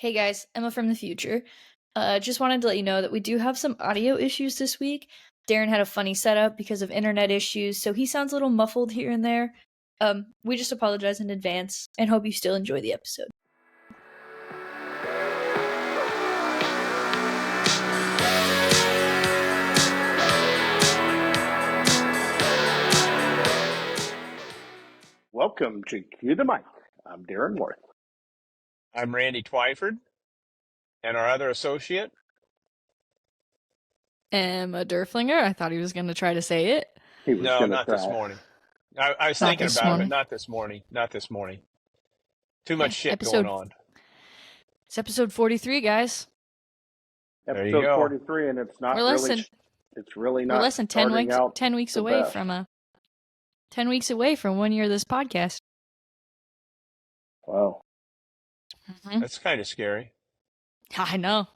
Hey guys, Emma from the future. Just wanted to let you know that we do have some audio issues this week. Darren had a funny setup because of internet issues, so he sounds a little muffled here and there. We just apologize in advance and hope you still enjoy the episode. Welcome to Cue the Mic. I'm Darren Worth. I'm Randy Twyford, and our other associate. Emma Derflinger. I thought he was going to try to say it. He was No, gonna not try. this morning. I was Not thinking this about it, morning. but not this morning. Not this morning. Too much shit episode- going on. It's episode 43, guys. There you Episode go. 43, and it's not We're less really. than It's really not. we're less than 10 starting weeks out 10 weeks the away best. from 10 weeks away from 1 year of this podcast. Wow. That's kind of scary. I know.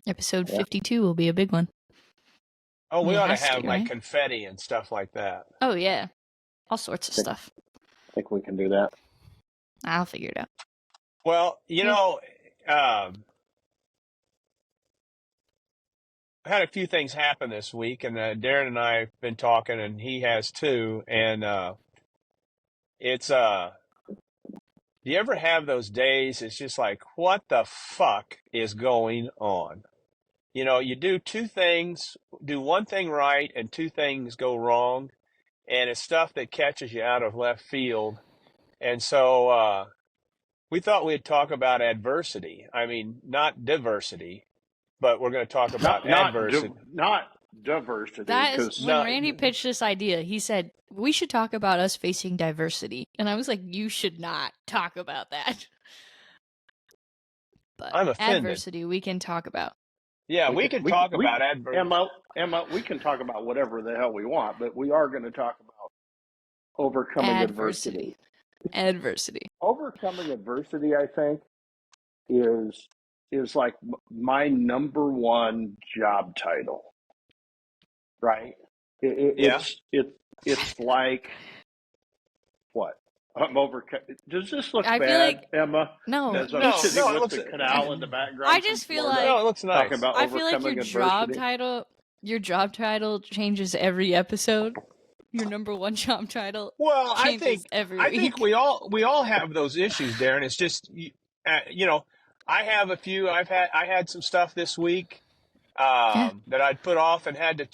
Episode Yeah. 52 will be a big one. Oh, we It ought to has to have be, like right? confetti and stuff like that. Oh yeah, all sorts of stuff. I think we can do that. I'll figure it out. Well, I had a few things happen this week, and Darren and I have been talking, and he has too. And it's do you ever have those days? It's just like, what the fuck is going on? You know, you do one thing right and two things go wrong, and it's stuff that catches you out of left field. And so we thought we'd talk about adversity. I mean, not diversity, but we're going to talk about adversity. Not diversity. That is because when Randy pitched this idea. He said we should talk about us facing diversity, and I was like, you should not talk about that. But I'm offended. adversity we can talk about. Yeah, we can talk about adversity. Emma, we can talk about whatever the hell we want, but we are going to talk about overcoming adversity. Adversity. Overcoming adversity, I think, is like my number one job title, right? It's like what? I'm overcoming. Does this look I bad, feel like Emma? no. As I'm No, sitting it with looks- the canal in the background. I just from feel Florida, No, it looks nice. talking about I feel like overcoming your job title changes every episode. Your number one job title Well, I changes think every I week. think we all have those issues, Darren. It's just I have a few. I had some stuff this week that I'd put off and had to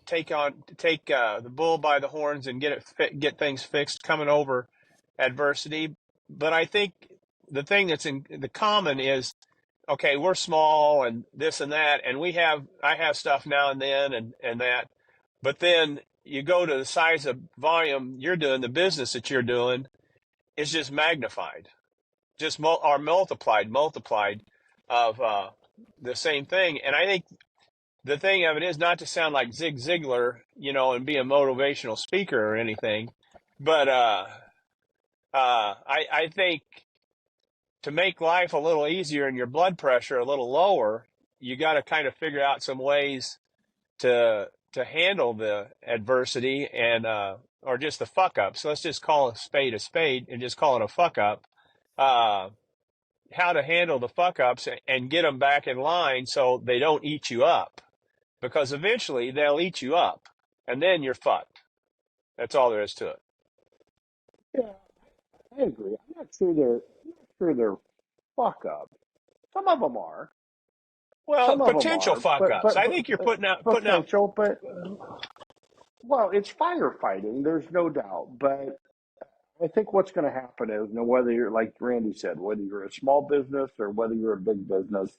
take the bull by the horns and get things fixed coming over adversity. But I think the thing that's in the common is, okay, we're small and this and that, and I have stuff now and then and that, but then you go to the size of volume you're doing, the business that you're doing is just magnified, just multiplied of the same thing. And I think the thing of it is not to sound like Zig Ziglar, and be a motivational speaker or anything, but I think to make life a little easier and your blood pressure a little lower, you got to kind of figure out some ways to handle the adversity and or just the fuck ups. So let's just call a spade and just call it a fuck up. How to handle the fuck ups and get them back in line so they don't eat you up, because eventually they'll eat you up and then you're fucked. That's all there is to it. Yeah, I agree. I'm not sure they're fuck up. Some of them are. Well, Some of them potential are, fuck ups. I think you're putting out. potential, but well, it's firefighting. There's no doubt, but I think what's going to happen is, whether you're, like Randy said, whether you're a small business or whether you're a big business,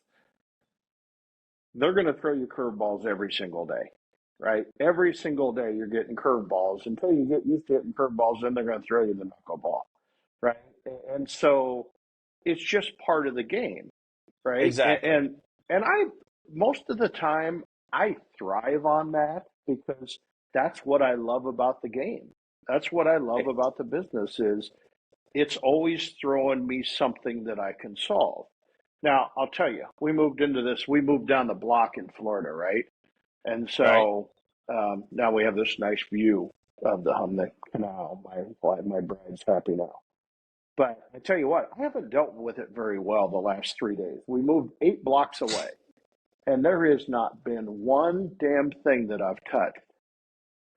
they're going to throw you curveballs every single day, right? Every single day you're getting curveballs until you get used to hitting curveballs, then they're going to throw you the knuckleball, right? And so it's just part of the game, right? Exactly. And I, most of the time, I thrive on that because that's what I love about the game. That's what I love about the business is it's always throwing me something that I can solve. Now, I'll tell you, we moved down the block in Florida, right? And so now we have this nice view of the Humboldt Canal. My bride's happy now. But I tell you what, I haven't dealt with it very well the last 3 days. We moved 8 blocks away, and there has not been one damn thing that I've touched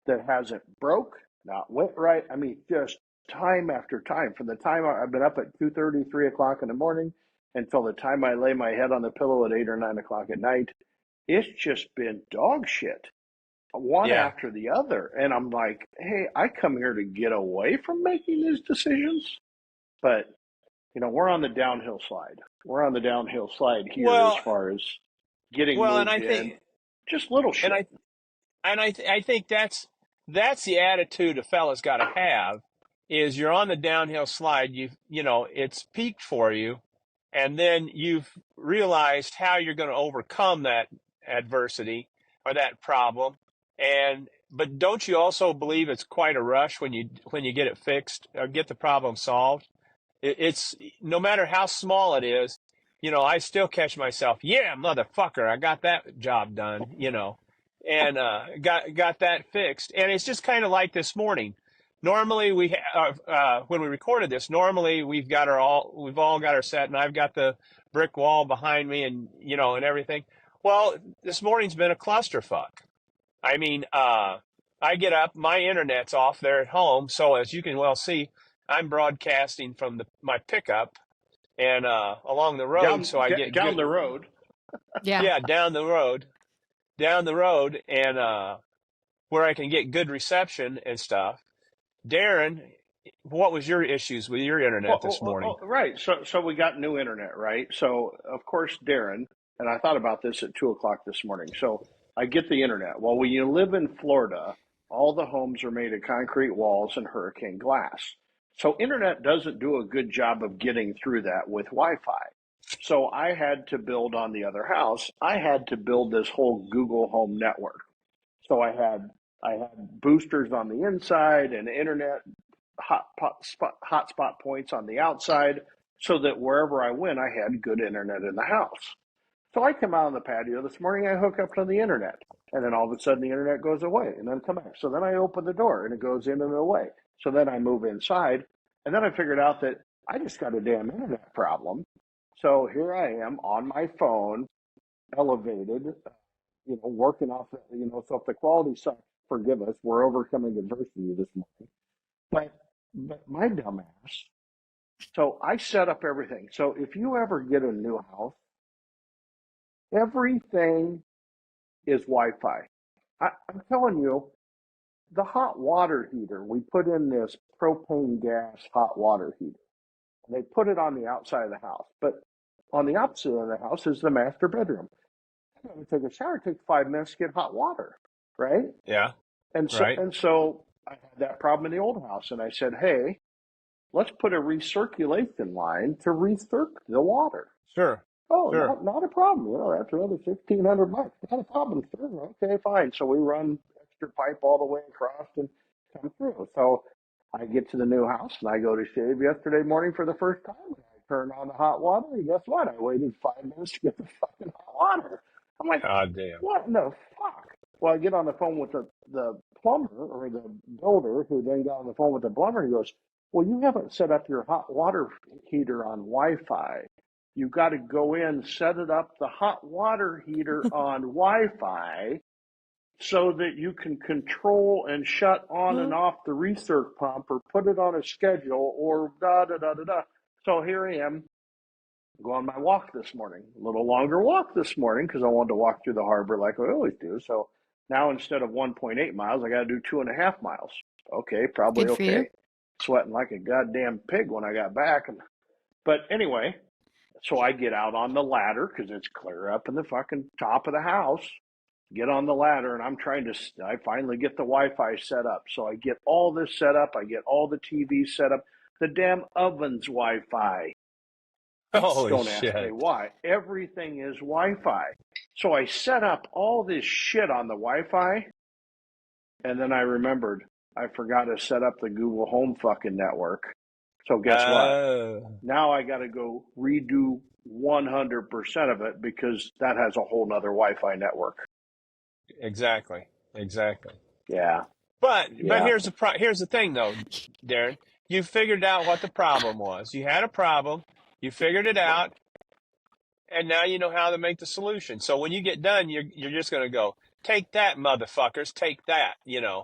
that hasn't broke, not went right. I mean, just time after time. From the time I've been up at 2:30, 3 o'clock in the morning until the time I lay my head on the pillow at 8 or 9 o'clock at night, it's just been dog shit, one Yeah. after the other. And I'm like, hey, I come here to get away from making these decisions. But, we're on the downhill slide. We're on the downhill slide here as Well, far as getting well, and moved I in. think, Just little and shit. I think that's the attitude a fella's got to have. Is you're on the downhill slide. It's peaked for you, and then you've realized how you're going to overcome that adversity or that problem. But don't you also believe it's quite a rush when you get it fixed or get the problem solved? It's no matter how small it is, I still catch myself. Yeah, motherfucker, I got that job done. And got that fixed. And it's just kind of like this morning. Normally when we recorded this, normally we've all got our set, and I've got the brick wall behind me, and everything. Well, this morning's been a clusterfuck. I mean, I get up, my internet's off there at home, so as you can well see, I'm broadcasting from my pickup and along the road, so I get Down good. the road. Yeah. Yeah, down the road, and where I can get good reception and stuff. Darren, what was your issues with your internet this morning? Right. So we got new internet, right? So of course, Darren, and I thought about this at 2 o'clock this morning. So I get the internet. Well, when you live in Florida, all the homes are made of concrete walls and hurricane glass. So internet doesn't do a good job of getting through that with Wi-Fi. So I had to build on the other house. I had to build this whole Google Home network. So I had boosters on the inside and internet hotspot points on the outside, so that wherever I went, I had good internet in the house. So I come out on the patio this morning, I hook up to the internet, and then all of a sudden the internet goes away and then come back. So then I open the door and it goes in and away. So then I move inside, and then I figured out that I just got a damn internet problem. So here I am on my phone, elevated, working off, so if the quality sucks, forgive us. We're overcoming adversity this morning. But my dumbass. So I set up everything. So if you ever get a new house, everything is Wi-Fi. I'm telling you, the hot water heater, we put in this propane gas hot water heater. And they put it on the outside of the house. But on the opposite of the house is the master bedroom. I'm going to take a shower, it takes 5 minutes to get hot water, right? Yeah, And so right. and so I had that problem in the old house, and I said, hey, let's put a recirculation line to recirculate the water. Sure. Oh, Sure. not a problem. That's another $1,500. Not a problem, sir. Okay, fine. So we run extra pipe all the way across and come through. So I get to the new house and I go to shave yesterday morning for the first time. And I turn on the hot water, and guess what? I waited 5 minutes to get the fucking hot water. I'm like, God damn. what in the fuck? Well, I get on the phone with the plumber or the builder, who then got on the phone with the plumber. He goes, well, you haven't set up your hot water heater on Wi-Fi. You've got to go in, set it up, the hot water heater on Wi-Fi, so that you can control and shut on and off the recirc pump, or put it on a schedule, or da da da da da. So here I am, go on my walk this morning, a little longer walk this morning, because I wanted to walk through the harbor like I always do. So now instead of 1.8 miles, I got to do 2.5 miles. Okay, probably Good for you. okay. Sweating like a goddamn pig when I got back. But anyway, so I get out on the ladder, because it's clear up in the fucking top of the house. Get on the ladder, and I finally get the Wi-Fi set up. So I get all this set up. I get all the TVs set up. The damn oven's Wi-Fi. Holy Don't ask me shit. why. Everything is Wi-Fi. So I set up all this shit on the Wi-Fi, and then I remembered I forgot to set up the Google Home fucking network. So guess what? Now I got to go redo 100% of it, because that has a whole nother Wi-Fi network. Exactly. Yeah. But Yeah. here's the thing though, Darren. you figured out what the problem was. You had a problem, you figured it out, and now you know how to make the solution. So when you get done, you're just going to go, take that, motherfuckers, take that.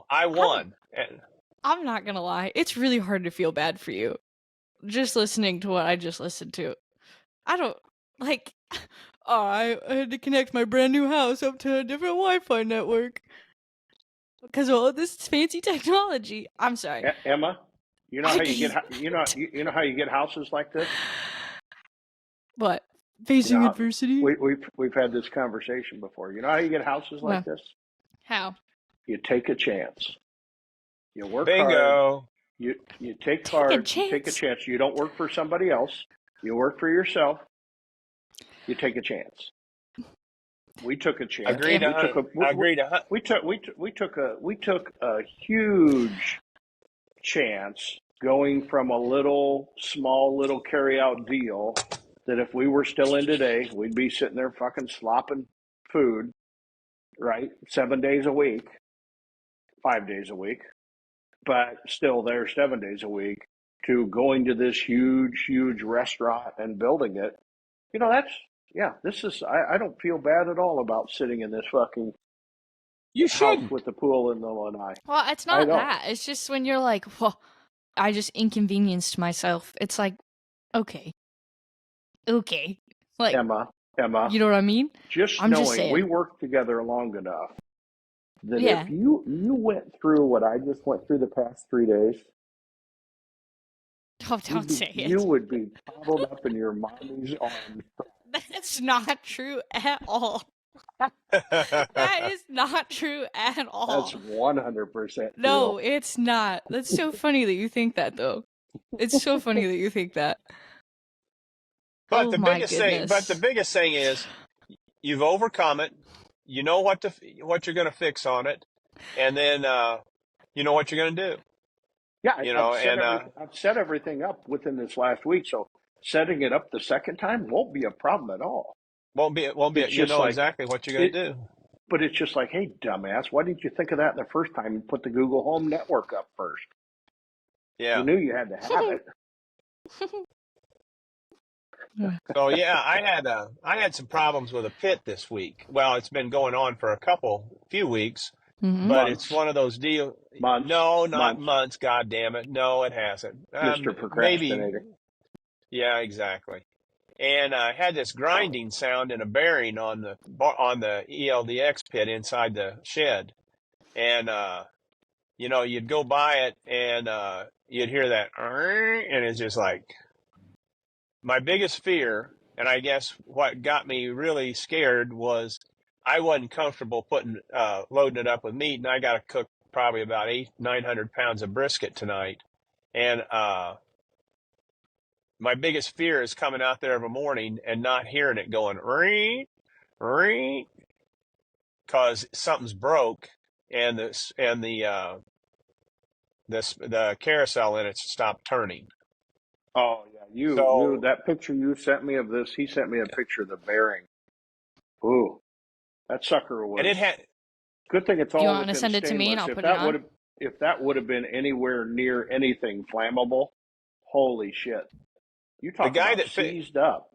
I won. And I'm not gonna lie, it's really hard to feel bad for you. Just listening to what I just listened to. I don't, like, oh, I had to connect my brand new house up to a different Wi-Fi network. Because of all this fancy technology. I'm sorry. Emma, you know how you get you know how you get houses like this? What? Facing Yeah, adversity? We've had this conversation before. You know how you get houses like this? How? You take a chance. You work hard. bingo. You take hard. You take a chance. You don't work for somebody else. You work for yourself. You take a chance. We took a chance. Agreed. We took a huge chance going from a small little carry-out deal that if we were still in today, we'd be sitting there fucking slopping food, right? 7 days a week, 5 days a week, but still there 7 days a week, to going to this huge restaurant and building it. I don't feel bad at all about sitting in this fucking house with the pool in the lanai. Well, it's not that. It's just when you're like, well, I just inconvenienced myself. It's like, okay. Like, Emma, you know what I mean? I'm knowing just saying. We worked together long enough that if you went through what I just went through the past 3 days, don't say it. You would be bottled up in your mommy's arms. That's not true at all. That is not true at all. That's 100%. No, it's not. That's so funny that you think that, though. It's so funny that you think that. But the biggest thing is, you've overcome it. You know what you're going to fix on it, and then you know what you're going to do. Yeah, I've set everything up within this last week, so setting it up the second time won't be a problem at all. Won't be. You know exactly what you're going to do. But it's just like, hey, dumbass, why didn't you think of that the first time and put the Google Home Network up first? Yeah. You knew you had to have it. So yeah, I had some problems with a pit this week. Well, it's been going on for a few weeks, but it's one of those deals. No, not months. God damn it! No, it hasn't. Mr. Procrastinator. Yeah, exactly. And I had this grinding sound in a bearing on the ELDX pit inside the shed, and you'd go by it and you'd hear that, and it's just like. My biggest fear, and I guess what got me really scared, was I wasn't comfortable loading it up with meat, and I got to cook probably about 900 pounds of brisket tonight. And my biggest fear is coming out there of a morning and not hearing it going ring, ring, because something's broke, and the carousel in it stopped turning. Oh yeah, that picture you sent me of this. He sent me a picture of the bearing. Ooh, that sucker was. And it had. Good thing it's all. You want to send it to me and I'll put it on? If that would have been anywhere near anything flammable, holy shit! You talk about seized up.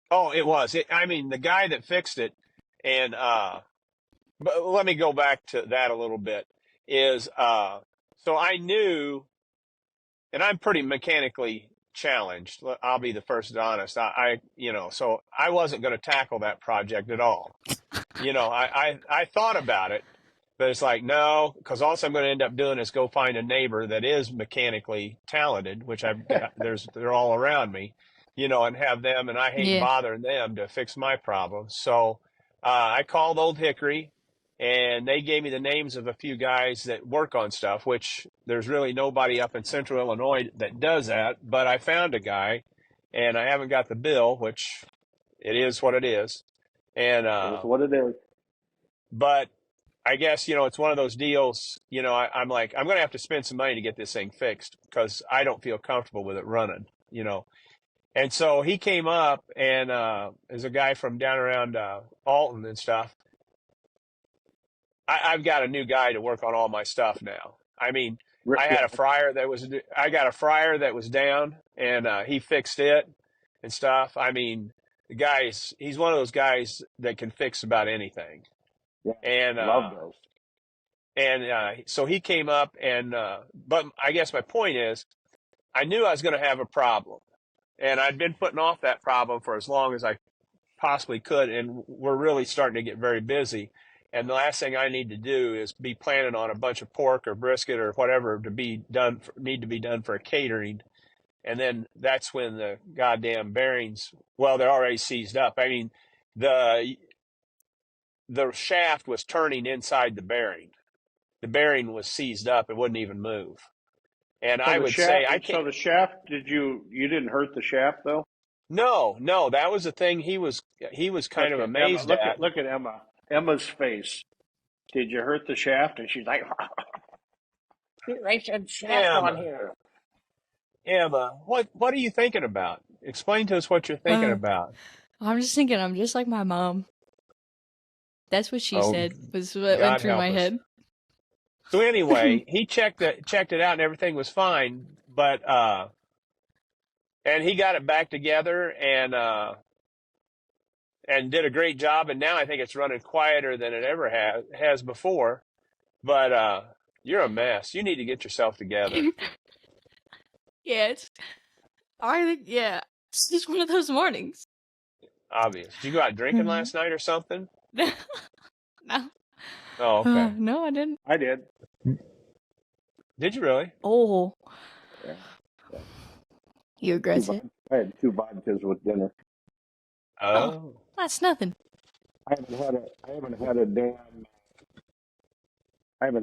Oh, it was. The guy that fixed it, and but let me go back to that a little bit. So I knew, and I'm pretty mechanically challenged. I'll be the first to honest. So I wasn't going to tackle that project at all. I thought about it, but it's like, no, because all I'm going to end up doing is go find a neighbor that is mechanically talented, which I've got, they're all around me, and have them, and I hate bothering them to fix my problems. So I called Old Hickory, and they gave me the names of a few guys that work on stuff, which there's really nobody up in Central Illinois that does that. But I found a guy, and I haven't got the bill, which it is what it is. And it's what it is. But I guess, it's one of those deals, I'm like, I'm going to have to spend some money to get this thing fixed because I don't feel comfortable with it running, And so he came up, and there's a guy from down around Alton and stuff. I've got a new guy to work on all my stuff now. I Yeah. had a fryer I got a fryer that was down, and he fixed it and stuff. I mean, he's one of those guys that can fix about anything. Yeah. And Love those. so he came up, and but I guess my point is, I knew I was going to have a problem, and I'd been putting off that problem for as long as I possibly could, and we're really starting to get very busy. And the last thing I need to do is be planning on a bunch of pork or brisket or whatever to be done, need to be done for a catering. And then that's when the goddamn bearings, well, they're already seized up. I mean, the shaft was turning inside the bearing. The bearing was seized up. It wouldn't even move. And So I the would say, shaft. I can't. So the shaft. You didn't hurt the shaft though? No, that was the thing he was kind Look of at Emma. amazed at. Look at Emma. Emma's face. Did you hurt the shaft? And she's like, "They said shaft on Emma, here." Emma, what are you thinking about? Explain to us what you're thinking about. I'm just thinking I'm just like my mom. That's what she Oh, said, was what went God through help my us. head. So anyway, he checked it out and everything was fine, but and he got it back together and did a great job, and now I think it's running quieter than it ever has before. But you're a mess. You need to get yourself together. Yeah, it's just one of those mornings. Obvious. Did you go out drinking last night or something? No. Oh, okay. No, I didn't. I did. Did you really? Oh, Yeah. you aggressive. I had 2 vodkas with dinner. Oh. That's nothing. I haven't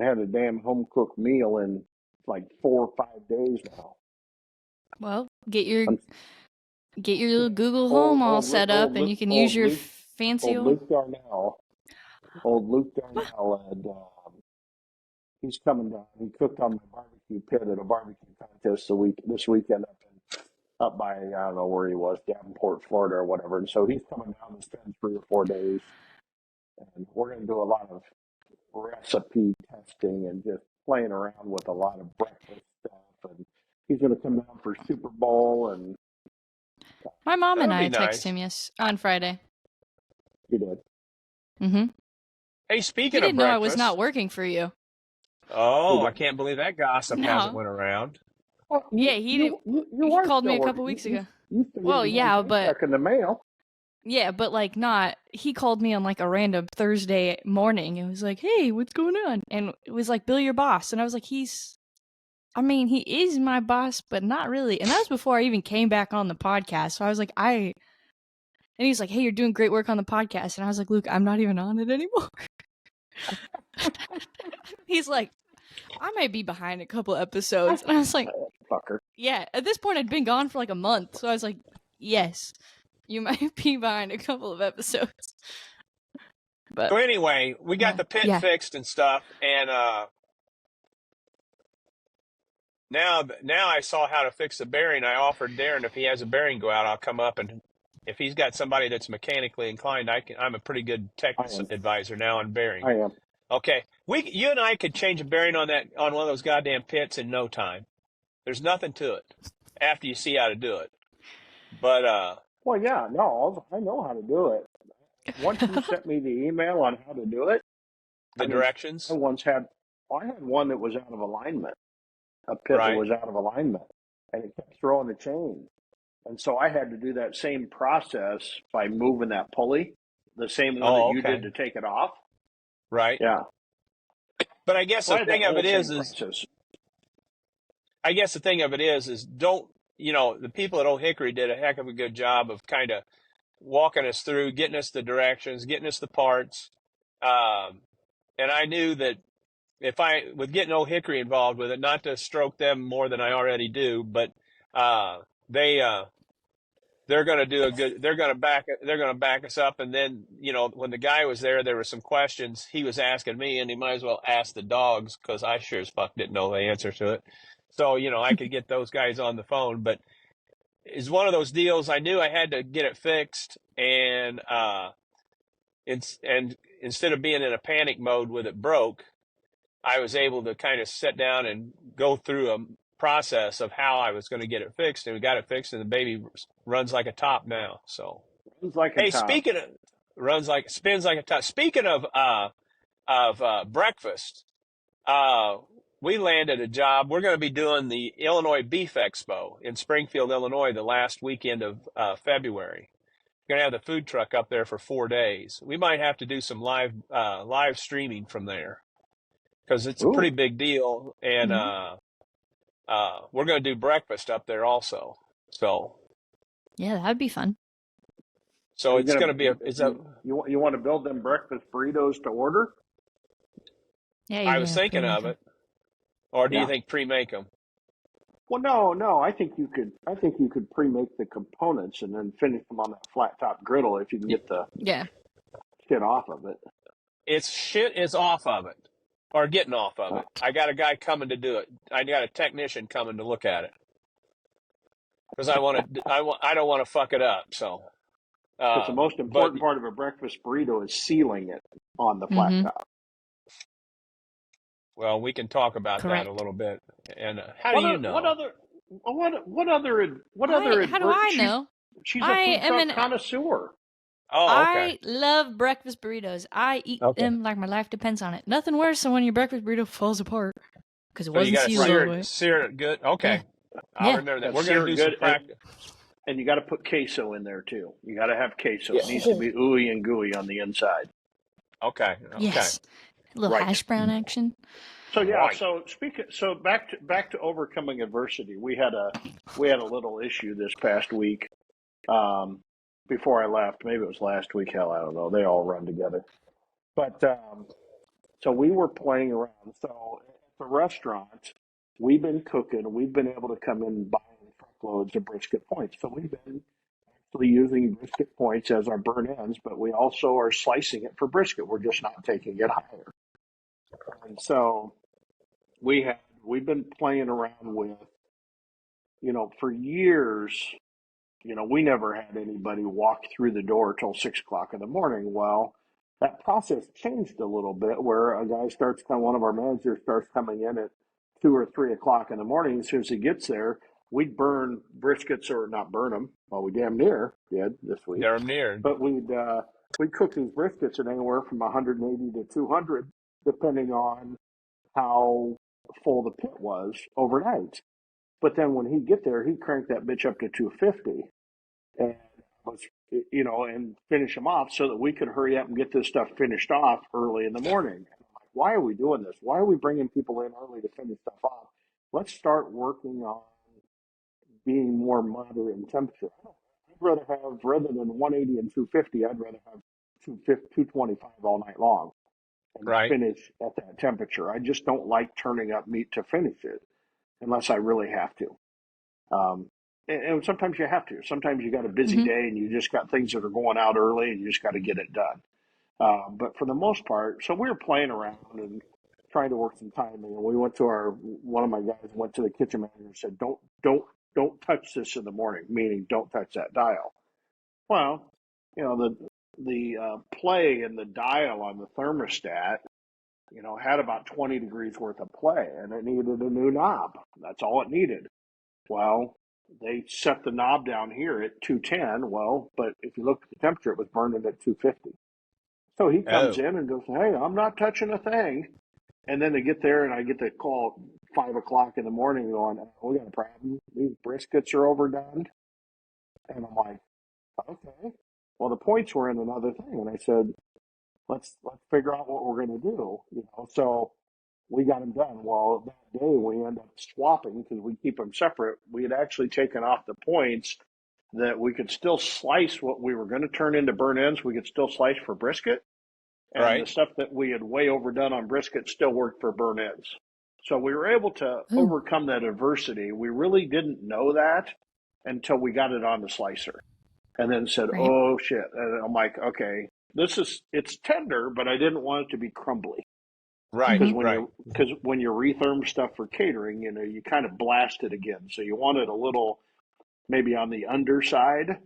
had a damn home cooked meal in like 4 or 5 days now. Well, Get your I'm- little Google Home all set up, and you can use your fancy old Luke Darnell. Old Luke Darnell had, he's coming down. He cooked on my barbecue pit at a barbecue contest this weekend up by, I don't know where he was, Davenport, Florida or whatever. And so he's coming down to spend 3 or 4 days. And we're going to do a lot of recipe testing and just playing around with a lot of breakfast stuff. And he's going to come down for Super Bowl, and My mom and That'll I be texted nice. him on Friday. he did. Mm-hmm. Hey, He speaking of didn't know I was breakfast. not working for you. Oh, Who I did? can't believe that gossip No. hasn't went around. Well, Yeah, he are called me still a couple working. weeks ago. You still Well, get your yeah, own but paycheck in the mail. yeah, but like not. He called me on like a random Thursday morning and was like, "Hey, what's going on?" And it was like, "Bill, your boss." And I was like, he is my boss, but not really." And that was before I even came back on the podcast. So I was like, and he's like, "Hey, you're doing great work on the podcast." And I was like, "Luke, I'm not even on it anymore." He's like, "I might be behind a couple episodes." And I was like, Fucker. yeah, at this point I'd been gone for like a month. So I was like, yes, you might be behind a couple of episodes. But So anyway, we got Yeah. the pit Yeah. fixed and stuff, and now I saw how to fix the bearing. I offered Darren, if he has a bearing go out, I'll come up, and if he's got somebody that's mechanically inclined, I'm a pretty good tech I am. advisor now on bearing. I am. Okay, you and I could change a bearing on one of those goddamn pits in no time. There's nothing to it after you see how to do it. But Well, yeah, no, I know how to do it. Once you sent me the email on how to do it, the directions, I had one that was out of alignment, a pit Right. that was out of alignment, and it kept throwing the chain. And so I had to do that same process by moving that pulley, the same one that you okay. did to take it off. Right. Yeah. But I guess So I the had thing that of whole it same is process. I guess the thing of it is don't, the people at Old Hickory did a heck of a good job of kind of walking us through, getting us the directions, getting us the parts. And I knew that with getting Old Hickory involved with it, not to stroke them more than I already do, but they're going to do they're going to back us up. And then, when the guy was there were some questions he was asking me, and he might as well ask the dogs, because I sure as fuck didn't know the answer to it. So, I could get those guys on the phone, but it's one of those deals. I knew I had to get it fixed, and instead of being in a panic mode with it broke, I was able to kind of sit down and go through a process of how I was going to get it fixed, and we got it fixed, and the baby runs like a top now. So, It's like a hey, top. speaking of spins like a top. Speaking of breakfast, uh, we landed a job. We're going to be doing the Illinois Beef Expo in Springfield, Illinois, the last weekend of February. We're going to have the food truck up there for 4 days. We might have to do some live streaming from there because it's a pretty Ooh, big deal, and Mhm. we're going to do breakfast up there also. So Yeah, that'd be fun. are you it's gonna going to be you want to build them breakfast burritos to order? Yeah, I you're was gonna thinking pre-make of them. it, or do you Yeah. think pre-make them? Well, no. I think you could. I think you could pre-make the components and then finish them on that flat top griddle if you can get the Yeah. shit off of it. Its shit is off of it, or getting off of Uh, it. I got a guy coming to do it. I got a technician coming to look at it because I don't want to fuck it up. So, Because the most but important part of a breakfast burrito is sealing it on the flat Mm-hmm. top. well, we can talk about that a Correct. little bit. And how do you What know? other what other How do I know? she's a I food am truck an connoisseur. Oh, okay, I love breakfast burritos. I eat okay. them like my life depends on it. Nothing worse than when your breakfast burrito falls apart because it So you wasn't got to sealed all the way. sear it good. Yeah. Okay, I'll Yeah. remember that. Got We're gonna sear do some good, practice. and you got to put queso in there too. You got to have queso. Yeah. It needs to be ooey and gooey on the inside. Okay. Okay. Yes. A little Right. hash brown action. So yeah. Right. So back to overcoming adversity. We had a little issue this past week. Um, before I left, maybe it was last week. Hell, I don't know. They all run together. But so we were playing around. So at the restaurant, we've been cooking. We've been able to come in and buy truckloads of brisket points. So we've been actually using brisket points as our burn ends, but we also are slicing it for brisket. We're just not taking it higher. And so we've been playing around with, for years, we never had anybody walk through the door till 6 o'clock in the morning. Well, that process changed a little bit where a guy starts coming, one of our managers starts coming in at 2 or 3 o'clock in the morning. As soon as he gets there, we'd burn briskets or not burn them. Well, we damn near did this week, They're near. but we'd cook these briskets at anywhere from 180 to 200, depending on how full the pit was overnight. But then when he'd get there, he'd crank that bitch up to 250 and was, and finish them off so that we could hurry up and get this stuff finished off early in the morning. And I'm like, why are we doing this? Why are we bringing people in early to finish stuff off? Let's start working on being more moderate in temperature. I'd rather have, rather than 180 and 250, I'd rather have 225 all night long and Right. finish at that temperature. I just don't like turning up meat to finish it unless I really have to. Um, and sometimes you have to. Sometimes you got a busy Mm-hmm. day and you just got things that are going out early and you just got to get it done. But for the most part, so we were playing around and trying to work some timing. And we went to one of my guys went to the kitchen manager and said, don't touch this in the morning, meaning don't touch that dial. Well, the play and the dial on the thermostat, had about 20 degrees worth of play and it needed a new knob. That's all it needed. Well, they set the knob down here at 210. Well, but if you look at the temperature, it was burning at 250. So he comes Oh. in and goes, "Hey, I'm not touching a thing." And then they get there, and I get the call at 5 o'clock in the morning, going, "We got a problem. These briskets are overdone." And I'm like, "Okay." Well, the points were in another thing, and I said, "Let's figure out what we're going to do." So we got them done. Well, that day we end up swapping because we keep them separate. We had actually taken off the points that we could still slice what we were going to turn into burn ends. We could still slice for brisket, and the Right. stuff that we had way overdone on brisket still worked for burn ends. So we were able to Ooh. overcome that adversity. We really didn't know that until we got it on the slicer, and then said, Right. "Oh shit!" And I'm like, "Okay, it's tender, but I didn't want it to be crumbly." Right. Because Mm-hmm. when Right. you retherm stuff for catering, you kind of blast it again. So you want it a little maybe on the underside,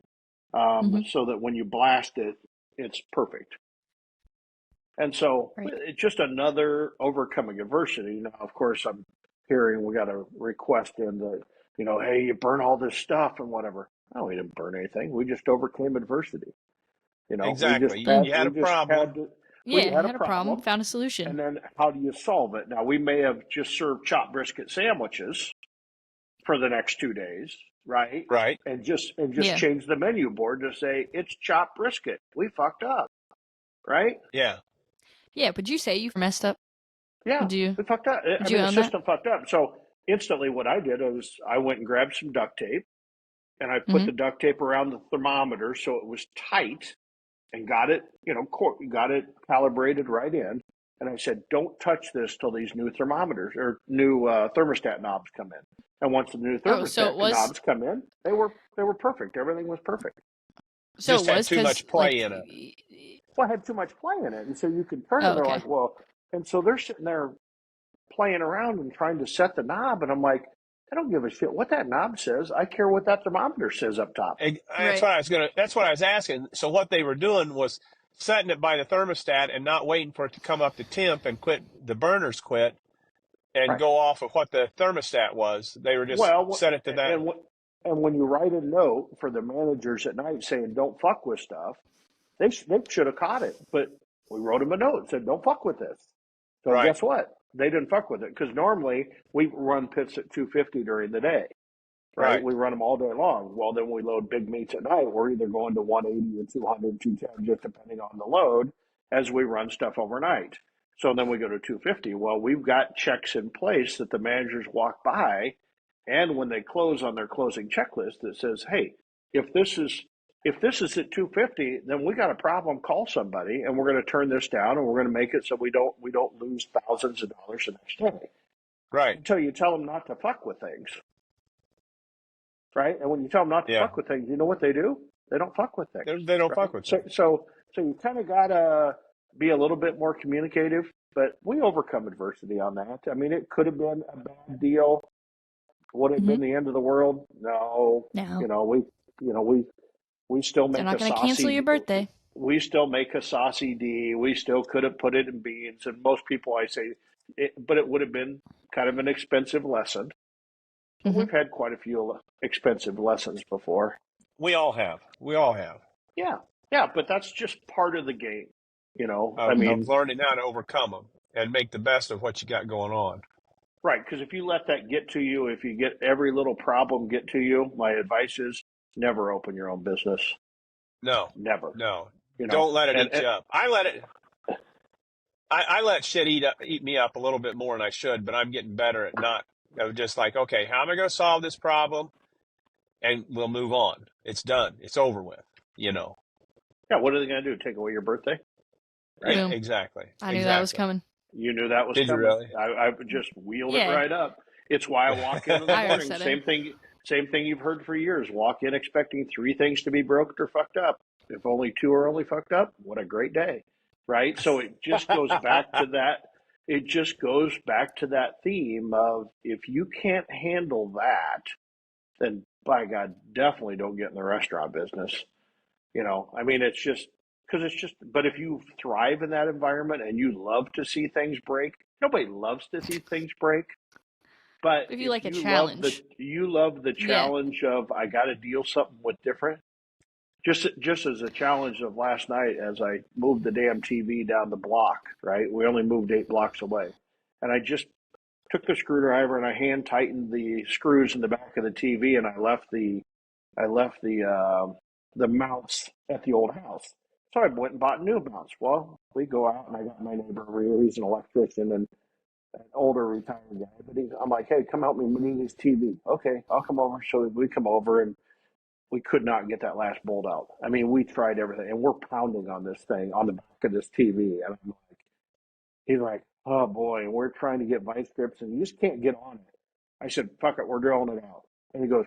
Mm-hmm. so that when you blast it, it's perfect. And so Right. it's just another overcoming adversity. Now, of course, I'm hearing we got a request in the, hey, you burn all this stuff and whatever. No, we didn't burn anything. We just overcame adversity. Exactly. You had a problem. We Yeah, had a had a problem, problem. found a solution. And then how do you solve it? Now, we may have just served chopped brisket sandwiches for the next 2 days, right? Right. And just Yeah. change the menu board to say it's chopped brisket. We fucked up, right? Yeah. Yeah, would you say you messed up? Yeah, Would you? we fucked up. I you mean, the own that? system fucked up. So instantly, what I did was I went and grabbed some duct tape, and I put the duct tape around the thermometer so it was tight, and got it, got it calibrated right in. And I said, don't touch this till these new thermometers or new thermostat knobs come in. And once the new thermostat knobs come in, they were perfect. Everything was perfect. So Just it had was too much play in it. Well, I had too much play in it, and so you can turn it. They're like, well, and so they're sitting there playing around and trying to set the knob, and I'm like, I don't give a shit what that knob says. I care what that thermometer says up top. That's what I was asking. So what they were doing was setting it by the thermostat and not waiting for it to come up to temp and the burners quit and go off of what the thermostat was. They were just set it to that. And when you write a note for the managers at night saying don't fuck with stuff, they should have caught it. But we wrote them a note and said don't fuck with this. So guess what? They didn't fuck with it because normally we run pits at 250 during the day. Right? We run them all day long. Well, then we load big meats at night. We're either going to 180 or 200, 210, just depending on the load as we run stuff overnight. So then we go to 250. Well, we've got checks in place that the managers walk by, and when they close on their closing checklist that says, hey, if this is at 250, then we got a problem. Call somebody, and we're going to turn this down, and we're going to make it so we don't lose thousands of dollars the next day. Right. Until you tell them not to fuck with things. Right, and when you tell them not to fuck with things, you know what they do? They don't fuck with things. They don't fuck with things. So you kind of gotta be a little bit more communicative. But we overcome adversity on that. I mean, it could have been a bad deal. Would it have been the end of the world? No. We still make. They're not going to cancel your birthday. We still make a saucy D. We still could have put it in beans. And most people, I say, but it would have been kind of an expensive lesson. We've had quite a few expensive lessons before. We all have. Yeah, but that's just part of the game, I mean, learning how to overcome them and make the best of what you got going on. Right, because if you let that get to you, if you get every little problem get to you, my advice is never open your own business. No, never. No, don't let it eat you up. I let shit eat me up a little bit more than I should, but I'm getting better at not. Just like, okay, how am I going to solve this problem? And we'll move on. It's done. It's over with, Yeah, what are they going to do? Take away your birthday? Right? Yeah, exactly. I knew that was coming. You knew that was coming? Did you really? I just wheeled it right up. It's why I walk in the morning. Same thing you've heard for years. Walk in expecting 3 things to be broken or fucked up. If only 2 are only fucked up, what a great day, right? So it just goes back to that. It just goes back to that theme of if you can't handle that, then by God, definitely don't get in the restaurant business. I mean, it's just because but if you thrive in that environment and you love to see things break, nobody loves to see things break. But if you like a challenge, you love the challenge of I got to deal something with different. Just as a challenge of last night, as I moved the damn TV down the block, right? We only moved 8 blocks away. And I just took the screwdriver and I hand tightened the screws in the back of the TV, and I left the mounts at the old house. So I went and bought new mounts. Well, we go out and I got my neighbor over here. He's an electrician and an older retired guy. But I'm like, hey, come help me move this TV. Okay, I'll come over. So we come over and we could not get that last bolt out. I mean, we tried everything, and we're pounding on this thing on the back of this TV. And I'm like, he's like, oh boy, we're trying to get vice grips, and you just can't get on it. I said, fuck it, we're drilling it out. And he goes,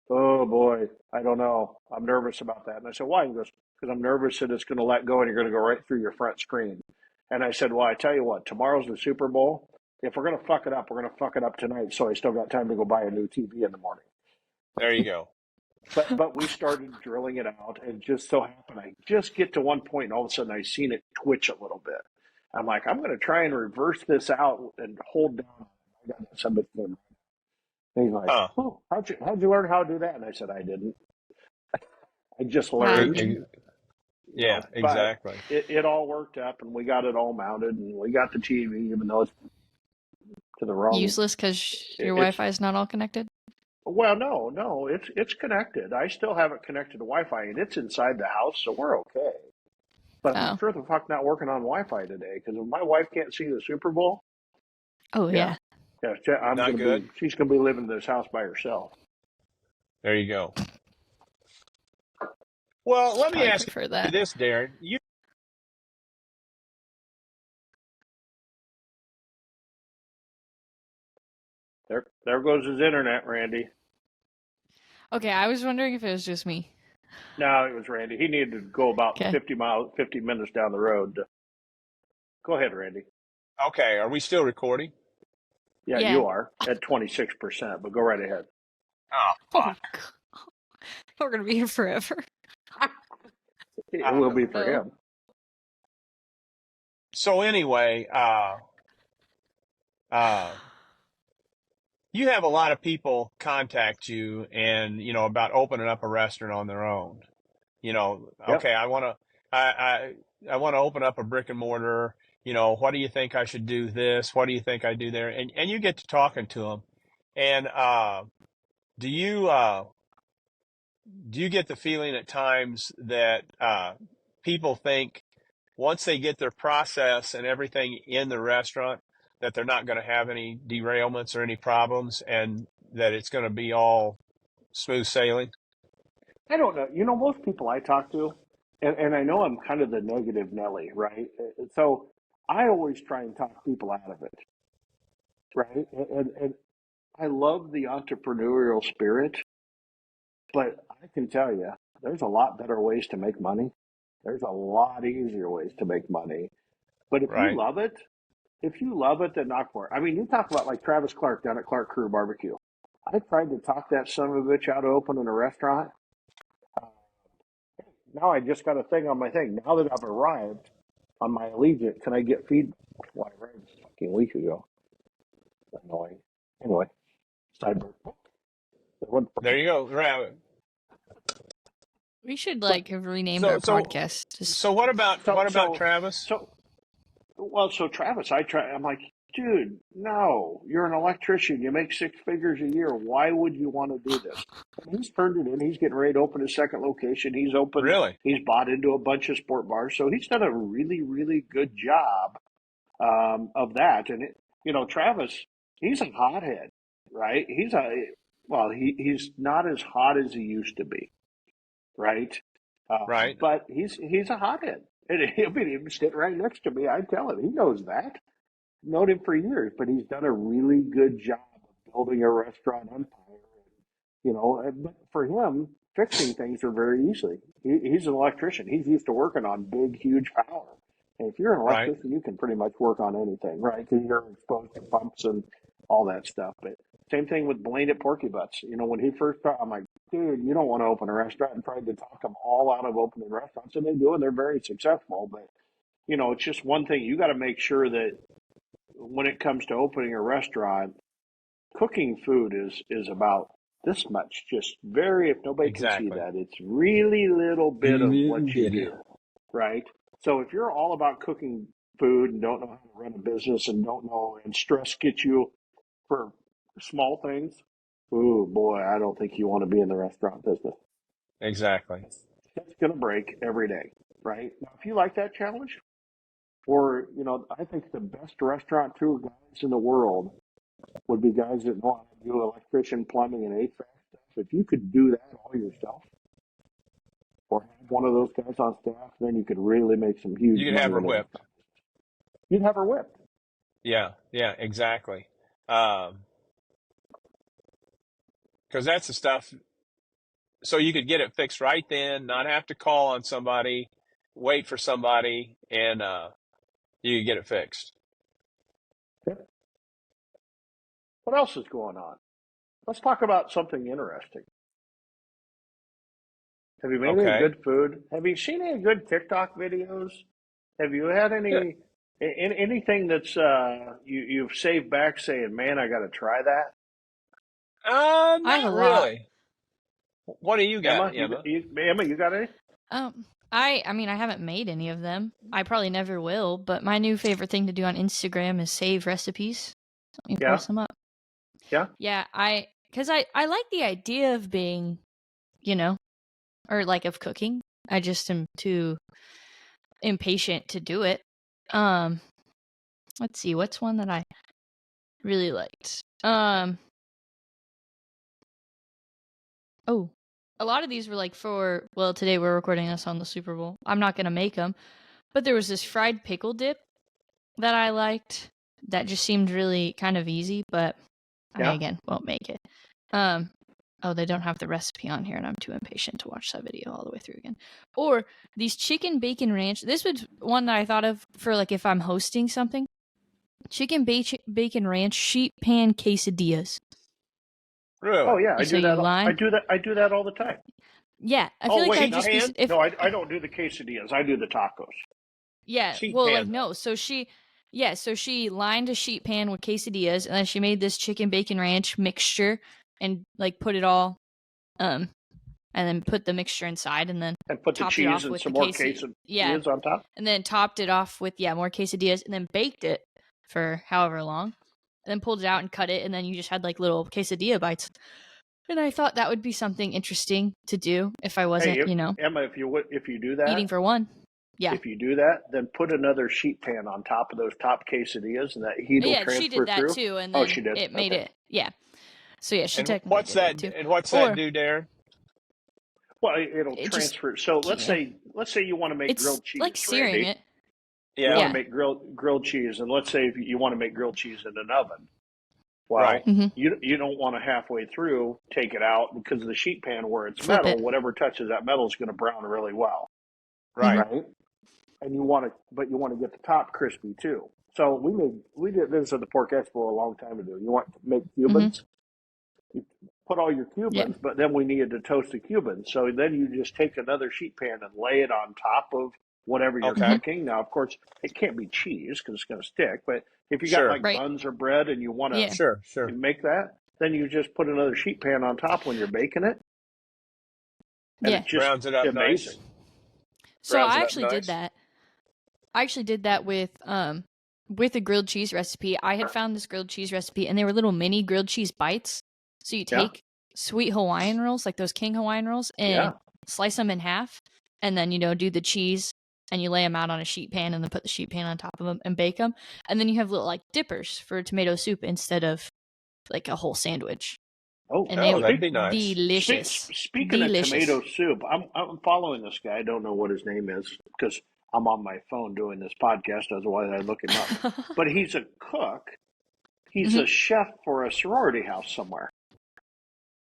oh boy, I don't know. I'm nervous about that. And I said, why? He goes, because I'm nervous that it's going to let go and you're going to go right through your front screen. And I said, well, I tell you what, tomorrow's the Super Bowl. If we're going to fuck it up, we're going to fuck it up tonight. So I still got time to go buy a new TV in the morning. There you go. But we started drilling it out, and just so happened I just get to one point, and all of a sudden I seen it twitch a little bit. I'm like, I'm going to try and reverse this out and hold down. I got somebody came. And he's like, Huh. oh, how'd you learn how to do that? And I said, I didn't. I just Wow. learned, Yeah, but exactly. it all worked up and we got it all mounted and we got the TV, even though it's to the wrong. Useless because your It's Wi-Fi is not all connected. well, no, it's connected. I still have it connected to Wi-Fi and it's inside the house, so we're okay. But I'm Oh. sure the fuck not working on Wi-Fi today because if my wife can't see the Super Bowl, Oh yeah, yeah. Not good. she's gonna be living in this house by herself. There you go. Well, let me Probably ask prefer you that. this, Darren. There goes his internet, Randy. Okay, I was wondering if it was just me. No, it was Randy. He needed to go about Okay. 50 minutes down the road. Go ahead, Randy. Okay, are we still recording? Yeah, Yeah. you are at 26%, but go right ahead. Oh, Oh, fuck. God. We're gonna be here forever. It will be for No. him. So anyway, you have a lot of people contact you and, about opening up a restaurant on their own. Yep. Okay, I want to open up a brick and mortar. What do you think I should do this? What do you think I do there? And you get to talking to them. And do you get the feeling at times that people think once they get their process and everything in the restaurant that they're not going to have any derailments or any problems and that it's going to be all smooth sailing? I don't know. Most people I talk to, and I know I'm kind of the negative Nelly, right? So I always try and talk people out of it, right? And I love the entrepreneurial spirit, but I can tell you, there's a lot better ways to make money. There's a lot easier ways to make money. But Right, if you love it, then knock for it. I mean, you talk about like Travis Clark down at Clark Crew Barbecue. I tried to talk that son of a bitch out of opening a restaurant. Uh, Now I just got a thing on my thing. Now that I've arrived on my Allegiant, can I get feed? Well, I arrived a fucking week ago. Annoying. Anyway, sidebar. there you go. Right. We should But have renamed So our so podcast. so Just so what about so Travis? so so Travis, I'm like, dude, no, you're an electrician. You make six figures a year. Why would you want to do this? And he's turned it in. He's getting ready to open his second location. Really? He's bought into a bunch of sport bars. So he's done a really, really good job of that. And Travis, he's a hothead, right? He's not as hot as he used to be, right? Right. But he's a hothead, and he'll sit right next to me. I tell him he knows that. Known him for years, but he's done a really good job of building a restaurant empire. But for him, fixing things are very easily. He's an electrician. He's used to working on big, huge power. And if you're an Right. electrician, you can pretty much work on anything, right? Because you're exposed to pumps and all that stuff. But same thing with Blaine at Porky Butts. When he first started, I'm like, dude, you don't want to open a restaurant, and tried to talk them all out of opening restaurants, and they do, and they're very successful. But it's just one thing. You got to make sure that when it comes to opening a restaurant, cooking food is about this much. Just very, if nobody can see Exactly. that, it's really little bit of what you Yeah. do, right? So if you're all about cooking food and don't know how to run a business and don't know, and stress gets you for small things, ooh boy, I don't think you want to be in the restaurant business. Exactly. That's going to break every day, right? Now, if you like that challenge, or I think the best restaurateur guys in the world would be guys that know how to do electrician, plumbing, and HVAC stuff. If you could do that all yourself, or have one of those guys on staff, then you could really make some huge You could money have her in the whipped. restaurant. You'd have her whipped. Yeah, exactly. Because that's the stuff. So you could get it fixed right then, not have to call on somebody, wait for somebody, and you could get it fixed. Okay. What else is going on? Let's talk about something interesting. Have you made any Okay. good food? Have you seen any good TikTok videos? Have you had Yeah. any Anything that's you've saved back, saying, "Man, I got to try that." I have a Not lot. really. What do you got, Emma, Emma? Emma, you got any? I mean, I haven't made any of them. I probably never will. But my new favorite thing to do on Instagram is save recipes. Let me Yeah, post them up. yeah. Yeah, because I like the idea of being, or like of cooking. I just am too impatient to do it. Let's see, what's one that I really liked? Oh, a lot of these were like today we're recording this on the Super Bowl. I'm not gonna make them, but there was this fried pickle dip that I liked. That just seemed really kind of easy, but I Yeah. again won't make it. Oh, they don't have the recipe on here, and I'm too impatient to watch that video all the way through again. Or these chicken bacon ranch. This was one that I thought of for like if I'm hosting something. Chicken bacon ranch sheet pan quesadillas. Oh Really? yeah, I So do you that. line. I do that all the time. Yeah, I feel Oh like wait, that'd no, just be if. no, I don't do the quesadillas. I do the tacos. Yeah, Sheet well, like pan, no. though. So she lined a sheet pan with quesadillas, and then she made this chicken bacon ranch mixture, and like put it all, and then put the mixture inside, and then And put the topped it cheese off and with the some more quesadillas. Yeah, quesadillas on top. and then topped it off with more quesadillas, and then baked it for however long, and then pulled it out and cut it, and then you just had like little quesadilla bites. And I thought that would be something interesting to do if I wasn't, Hey, Emma, if you do that, eating for one. Yeah. if you do that, then put another sheet pan on top of those top quesadillas, and that heat will Yeah, she transfer did that through. too, and Oh, then she did. it made Okay. it. Yeah. So yeah, she And technically did that too. what's that Or do, Darren? Well, it'll it just transfer. So can't. let's say you want to make It's grilled cheese, like searing Randy. it. You Yeah. want to Yeah. make grilled cheese, and let's say if you want to make grilled cheese in an oven. Well, Right. Mhm. you don't want to halfway through take it out because the sheet pan where it's Flip metal, it. whatever touches that metal is going to brown really well, Right. Mhm. right? And you want to get the top crispy too. So we did this at the Pork Expo a long time ago. You want to make Mhm. Cubans, you put all your Yeah. Cubans, but then we needed to toast the Cubans. So then you just take another sheet pan and lay it on top of whatever you're Okay. cooking. Now, of course, it can't be cheese because it's going to stick. But if you got Sure. like Right. buns or bread and you want to Yeah. Sure. Sure. make that, then you just put another sheet pan on top when you're baking it, and Yeah. it's just Browns it up amazing. nice. So Browns I it up actually did nice. that. I actually did that with a grilled cheese recipe. I had found this grilled cheese recipe, and they were little mini grilled cheese bites. So you Yeah, take sweet Hawaiian rolls, like those King Hawaiian rolls, and yeah. slice them in half, and then do the cheese, and you lay them out on a sheet pan, and then put the sheet pan on top of them and bake them, and then you have little like dippers for tomato soup instead of like a whole sandwich, Oh, and Oh, they that'd were be nice. delicious. speaking of tomato soup, I'm following this guy. I don't know what his name is because I'm on my phone doing this podcast. Otherwise, I'd look him up. But he's a cook. He's Mhm. a chef for a sorority house somewhere,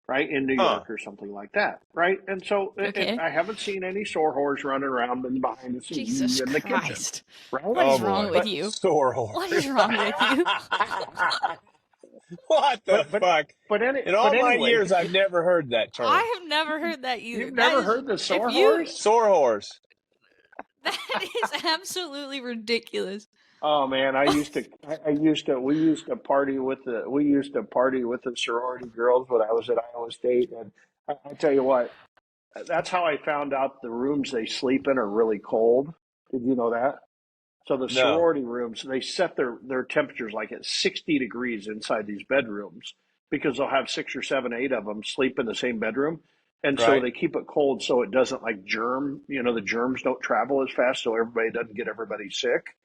right, in New Huh. York or something like that, right? And so Okay. I haven't seen any sore whores running around in behind the scenes Jesus in the kitchen, Christ. right? What Oh is wrong boy. with But you? Sore What is horse. wrong with you? What the but fuck? In all my anyway, years, I've never heard that term. I have never heard that either. you've never heard the sore if you horse? Sore horse. that is absolutely ridiculous. Oh man, we used to party with the sorority girls when I was at Iowa State, and I tell you what, that's how I found out the rooms they sleep in are really cold. Did you know that? So the No. sorority rooms, they set their temperatures like at 60 degrees inside these bedrooms because they'll have six or seven, eight of them sleep in the same bedroom. And so Right. they keep it cold so it doesn't the germs don't travel as fast so everybody doesn't get everybody sick.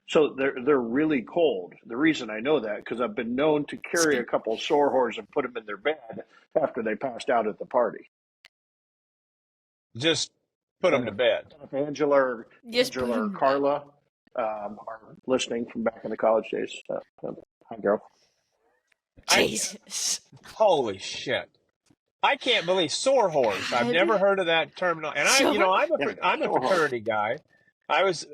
So they're really cold. The reason I know that because I've been known to carry a Speak. couple of sore whores and put them in their bed after they passed out at the party. Just put them to bed. If Angela Just put or 'em to bed. Carla are listening from back in the college days, hi girl. Jesus. Holy shit. I can't believe sore horse. I've God. never heard of that terminology. And Sore- I'm a Sore horse. fraternity guy. I was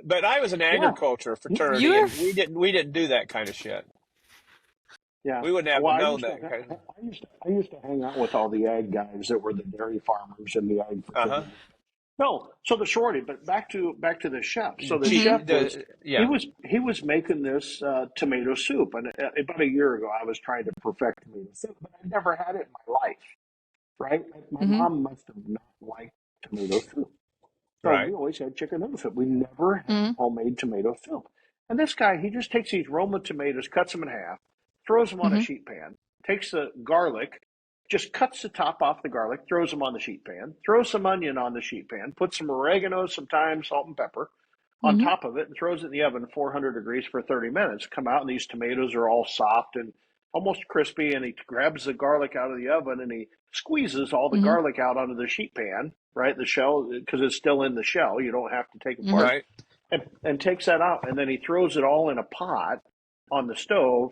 an agriculture fraternity, You're- and we didn't do that kind of shit. Yeah. We wouldn't have Well, known that kind of. I used to hang out with all the ag guys that were the dairy farmers and the ag Uh huh. fraternity. No, so the shorty, but back to the chef. So the Cheap, chef was yeah, he was making this tomato soup, and about a year ago, I was trying to perfect tomato soup, but I never had it in my life. Right? My Mm-hmm. mom must have not liked tomato soup. So we right. always had chicken noodle soup. We never had Mm-hmm. homemade tomato soup. And this guy, he just takes these Roma tomatoes, cuts them in half, throws them on a Mm-hmm. sheet pan, takes the garlic, just cuts the top off the garlic, throws them on the sheet pan, throws some onion on the sheet pan, puts some oregano, some thyme, salt, and pepper on Mm-hmm. top of it, and throws it in the oven 400 degrees for 30 minutes. Come out, and these tomatoes are all soft and almost crispy. And he grabs the garlic out of the oven and he squeezes all the Mm-hmm. garlic out onto the sheet pan, right? The shell, because it's still in the shell. You don't have to take it Mm-hmm. apart. Right. And takes that out. And then he throws it all in a pot on the stove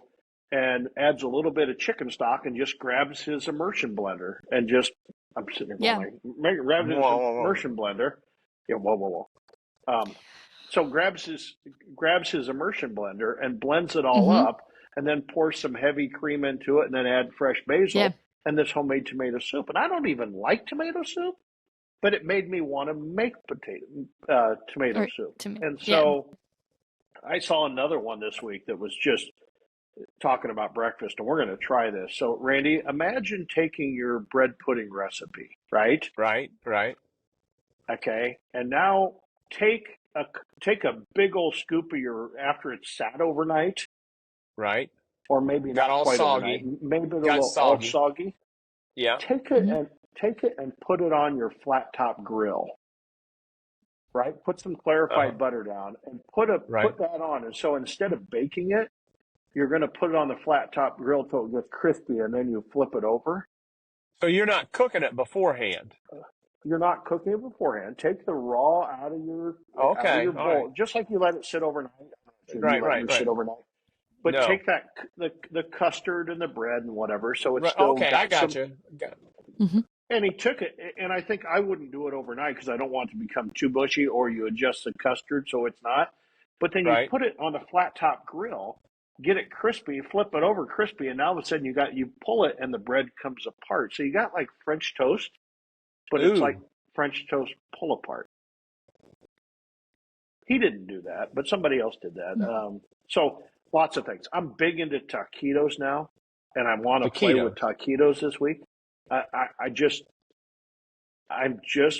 and adds a little bit of chicken stock and just grabs his immersion blender and just, I'm sitting there Yeah. going, like, grabs his Whoa, whoa, whoa. immersion blender. Yeah, whoa. So grabs his immersion blender and blends it all Mm-hmm. up, and then pours some heavy cream into it, and then add fresh basil Yeah. and this homemade tomato soup. And I don't even like tomato soup, but it made me want to make tomato Or soup. to me. And Yeah. so I saw another one this week that was just talking about breakfast, and we're going to try this. So, Randy, imagine taking your bread pudding recipe, right? Right. Right. Okay, and now take a big old scoop of your after it's sat overnight, Right. or maybe Got not all quite overnight, soggy. maybe a Got little all soggy. soggy. Yeah. Take it Mm-hmm. and put it on your flat top grill. Right, put some Uh-huh. clarified butter down and put Right. that on. And so instead of baking it, you're going to put it on the flat top grill till it gets crispy, and then you flip it over. So you're not cooking it beforehand. You're not cooking it beforehand. Take the raw out of Okay. your All right. bowl, just like you let it sit overnight. I'm not sure you Right. let Right. yours sit Right. overnight, but No. take that the custard and the bread and whatever, so it's Right. still Okay. I got got some. you. Got, Mm-hmm. And he took it, and I think I wouldn't do it overnight because I don't want it to become too mushy, or you adjust the custard so it's not. But then you right. put it on a flat top grill, get it crispy, flip it over crispy, and now all of a sudden you pull it and the bread comes apart. So you got like French toast, but it's like Ooh. French toast pull apart. He didn't do that, but somebody else did that. So lots of things. I'm big into taquitos now, and I want to play with Taquitos. taquitos this week. I just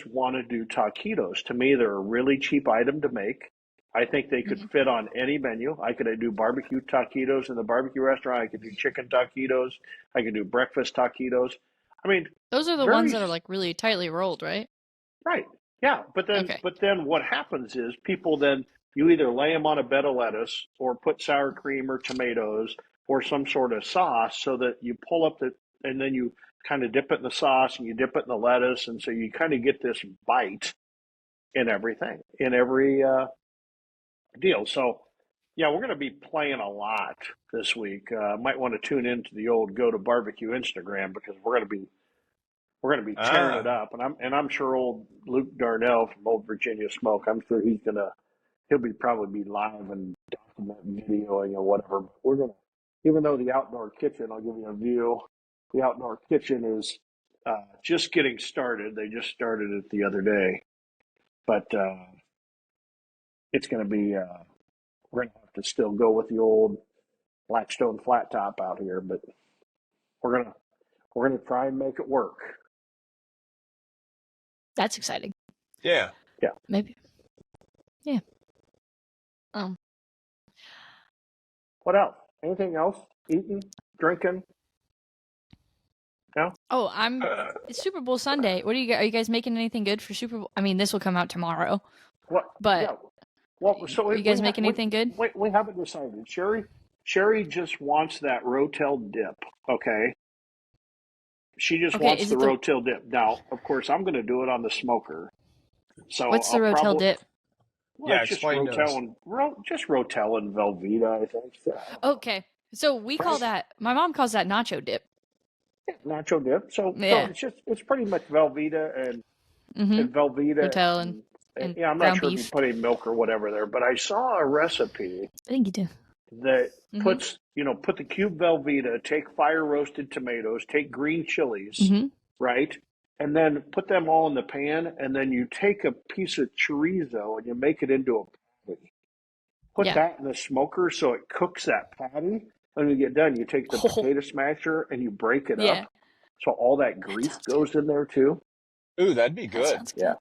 want to do taquitos. To me, they're a really cheap item to make. I think they could Mm-hmm. fit on any menu. I could do barbecue taquitos in the barbecue restaurant. I could do chicken taquitos. I could do breakfast taquitos. I mean, Those are the ones that are like really tightly rolled, right? right. Yeah, but Okay. then what happens is people then you either lay them on a bed of lettuce or put sour cream or tomatoes or some sort of sauce so that you pull up and then you kind of dip it in the sauce and you dip it in the lettuce, and so you kind of get this bite in everything, in every deal. So yeah, we're going to be playing a lot this week. Might want to tune into the old Go to Barbecue Instagram because we're going to be tearing it Ah. up, and I'm sure old Luke Darnell from Old Virginia Smoke. I'm sure he'll probably be live and document videoing or whatever. But we're gonna, even though the outdoor kitchen, I'll give you a view. The outdoor kitchen is just getting started. They just started it the other day, but it's going to be. We're going to have to still go with the old Blackstone flat top out here, but we're gonna try and make it work. That's exciting. Yeah. Yeah. Maybe. Yeah. What else? Anything else? Eating, drinking? No. Oh, Uh, it's Super Bowl Sunday. What are you guys making anything good for Super Bowl? I mean, this will come out tomorrow, What? but Yeah. Well, so are you guys making anything good? We haven't decided. Sherry just wants that Rotel dip. Okay. She just Okay, wants is the it the Rotel dip. Now, of course, I'm going to do it on the smoker. So what's the I'll Rotel probably. dip? Well, yeah. it's just Explain to us. Rotel and Velveeta, I think. So, Okay, so we call right? that. My mom calls that nacho dip. Nacho dip. So Yeah. it's pretty much Velveeta and Mm-hmm. Velveeta Rotel and yeah, I'm not ground sure if you beef. put any milk or whatever there, but I saw a recipe I think you do. that Mm-hmm. put the cube Velveeta, take fire roasted tomatoes, take green chilies, Mm-hmm. right? and then put them all in the pan, and then you take a piece of chorizo and you make it into a patty. Put Yeah. that in the smoker so it cooks that patty. When you get done, you take the Oh, potato smasher and you break it yeah. up so all that That grease sounds good. goes in there too. Ooh, that'd be That good. sounds Yeah, good.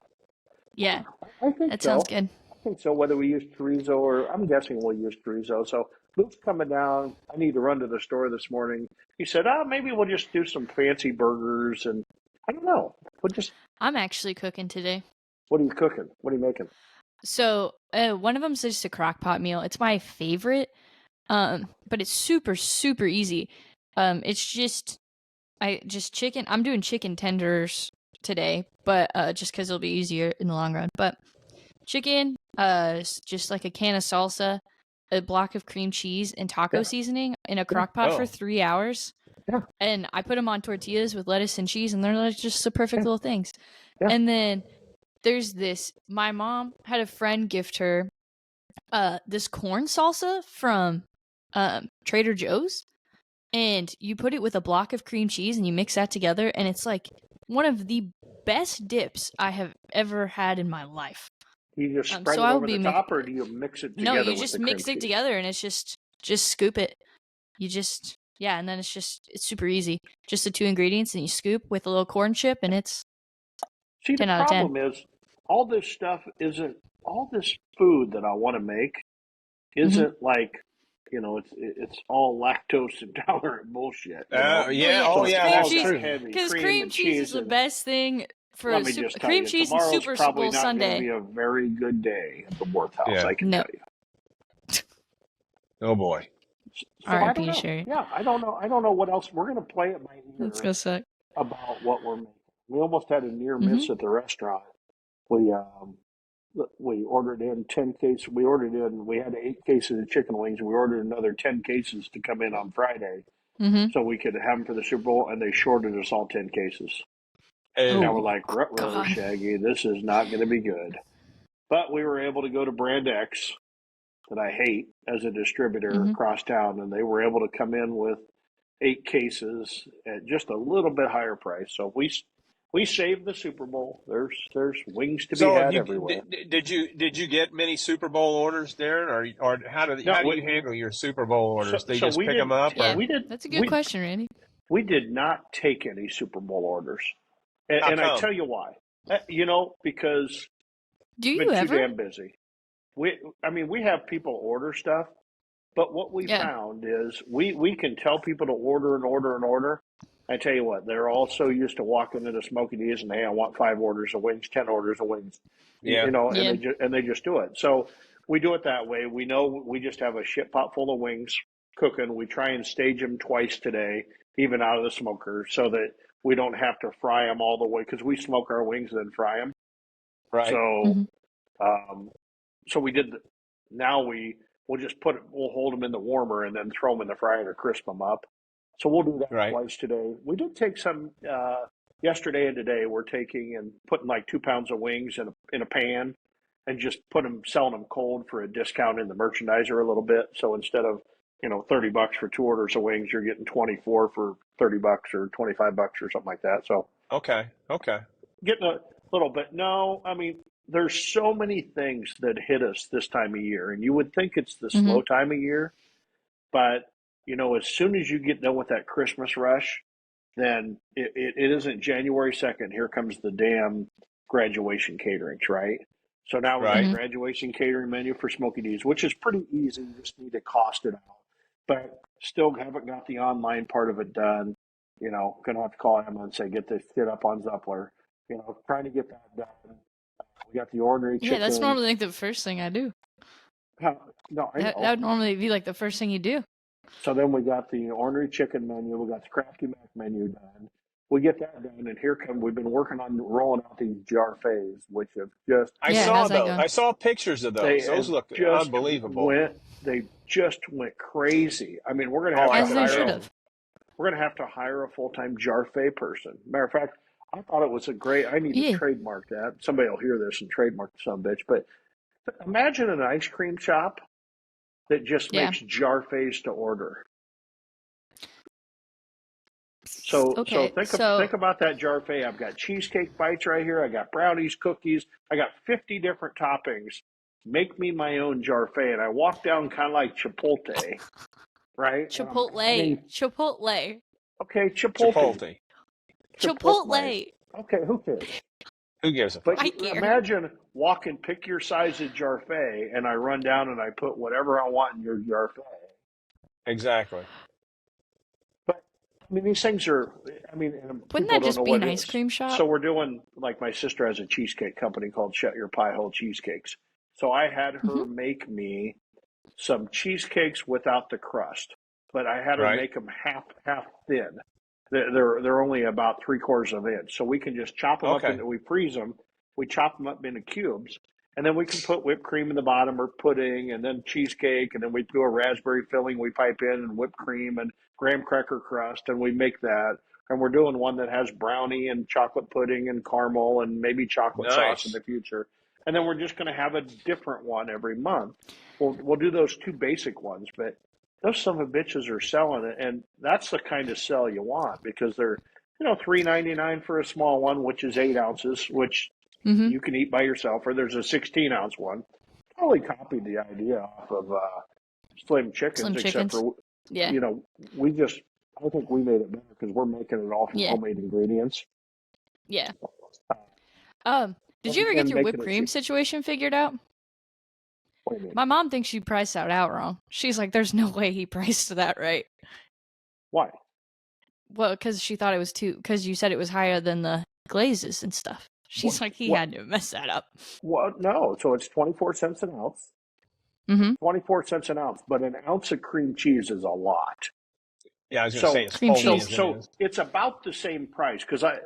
Yeah, I think that sounds so. good. I think so. Whether we use chorizo or I'm guessing we'll use chorizo. So Luke's coming down. I need to run to the store this morning. He said, maybe we'll just do some fancy burgers. And I don't know. We'll just, I'm actually cooking today. what are you cooking? What are you making? So one of them's just a crock pot meal. It's my favorite, but it's super, super easy. It's just chicken. I'm doing chicken tenders today, but just because it'll be easier in the long run. But chicken, just like a can of salsa, a block of cream cheese, and taco Yeah. seasoning in a crock pot for Oh. 3 hours. Yeah. And I put them on tortillas with lettuce and cheese, and they're like just the perfect little things. Yeah. And then there's this. My mom had a friend gift her this corn salsa from Trader Joe's, and you put it with a block of cream cheese and you mix that together, and it's like one of the best dips I have ever had in my life. You just spread so it I'll over be the top, or do you mix it together No, you with just the mix cream it cheese? together, and it's just scoop it. You just and then it's super easy. Just the 2 ingredients, and you scoop with a little corn chip, and it's See, the 10 out of 10. problem is all this stuff isn't, all this food that I want to make isn't like, it's all lactose intolerant bullshit. Yeah. yeah, Oh, because yeah. cream That's cheese- true. Heavy Because cream cream and cheese is the and best thing for let me just tell cream you, cheese and tomorrow's Super probably Bowl not going to Sunday. be a very good day at the Worth House. Yeah. I can No. tell you. Oh boy. So I R.I.P. don't know. Sherry. Yeah, I don't know. I don't know what else we're going to play it by Let's ear go suck. about what we're making. We almost had a near Mm-hmm. miss at the restaurant. We ordered in 10 cases. We had 8 cases of chicken wings. We ordered another 10 cases to come in on Friday Mm-hmm. so we could have them for the Super Bowl, and they shorted us all 10 cases. And Now Oh. we're like, God. Shaggy, this is not going to be good. But we were able to go to Brand X, that I hate as a distributor Mhm. across town, and they were able to come in with 8 cases at just a little bit higher price. So we saved the Super Bowl. There's wings to be so had everywhere. did you get many Super Bowl orders, Darren, or how do you handle your Super Bowl orders? They just pick them up, Yeah, or that's a good question, Randy. We did not take any Super Bowl orders, and I tell you why. Because Do we've you been too ever? damn busy. We have people order stuff, but what we Yeah. found is we can tell people to order and order and order. I tell you what, they're all so used to walking into Smoky D's and, hey, I want 5 orders of wings, 10 orders of wings, Yeah. and they just do it. So we do it that way. We know we just have a shit pot full of wings cooking. We try and stage them twice today, even out of the smoker, so that we don't have to fry them all the way, because we smoke our wings and then fry them. right? So, so we did. Now we'll just we'll hold them in the warmer and then throw them in the fryer to crisp them up. So we'll do that Right. twice today. We did take some yesterday and today. We're taking and putting like 2 pounds of wings in a pan, and just selling them cold for a discount in the merchandiser a little bit. So instead of $30 for 2 orders of wings, you're getting 24 for $30 or $25 or something like that. So Okay. getting a little bit. No, I mean, there's so many things that hit us this time of year, and you would think it's the slow time of year, but as soon as you get done with that Christmas rush, then it isn't January 2nd. Here comes the damn graduation caterings, right? So now we got a graduation catering menu for Smoky D's, which is pretty easy. You just need to cost it out, but still haven't got the online part of it done. Gonna have to call Emma and say, get this shit up on Zuppler. Trying to get that done. We got the ornery chicken. Yeah, that's normally like the first thing I do. No, I know. That would normally be like the first thing you do. So then we got the ornery chicken menu. We got the Crafty Mac menu done. We get that done, and we've been working on rolling out these jarfays, which have just. I Yeah, saw how's that those. going? I saw pictures of those. Those look unbelievable. They just went crazy. I mean, we're gonna Oh, have As to they hire. should have. We're gonna have to hire a full-time jarfay person. Matter of fact, I thought it was a great. I need to Yeah. trademark that. Somebody will hear this and trademark the son of a bitch. But imagine an ice cream shop that just Yeah. makes jarfays to order. So Okay, think about that jarfei. I've got cheesecake bites right here. I got brownies, cookies. I got 50 different toppings. Make me my own jarfei, and I walk down kind of like Chipotle, right? And I'm adding, Chipotle. okay, Chipotle, Chipotle. Chipotle. Okay, who cares? Who gives a But fuck? I care. imagine walking, pick your size of jarfei, and I run down and I put whatever I want in your jarfei. Exactly. But I mean, these things are. I mean, and Wouldn't people that don't just know be what an it ice is. cream shop? So we're doing like my sister has a cheesecake company called Shut Your Pie Hole Cheesecakes. So I had her Mhm. make me some cheesecakes without the crust, but I had her Right. make them half thin. They're only about 3/4 of an inch, so we can just chop them up Okay. and we freeze them. We chop them up into cubes, and then we can put whipped cream in the bottom or pudding, and then cheesecake, and then we do a raspberry filling. We pipe in and whipped cream and graham cracker crust, and we make that. And we're doing one that has brownie and chocolate pudding and caramel and maybe chocolate sauce in Nice. the future. And then we're just going to have a different one every month. We'll do those two basic ones, but those son of bitches are selling it, and that's the kind of sell you want because they're $3.99 for a small one, which is 8 ounces, which Mhm. you can eat by yourself, or there's a 16-ounce one. Totally copied the idea off of Slim Chickens, Slim except Chickens. for Yeah. I think we made it better because we're making it all from Yeah. homemade ingredients. Yeah. Uh, Did you ever get and your making whipped it cream cheap. situation figured out? What do you mean? My mom thinks you priced that out wrong. She's like, "There's no way he priced that right." Why? Well, because she thought it was because you said it was higher than the glazes and stuff. She's like, he had to mess that up. Well, no. So it's 24 cents an ounce. Mm-hmm. 24 cents an ounce, but an ounce of cream cheese is a lot. Yeah, I was going to So, say it's Cream foamy cheese. as it so is. it's about the same price because I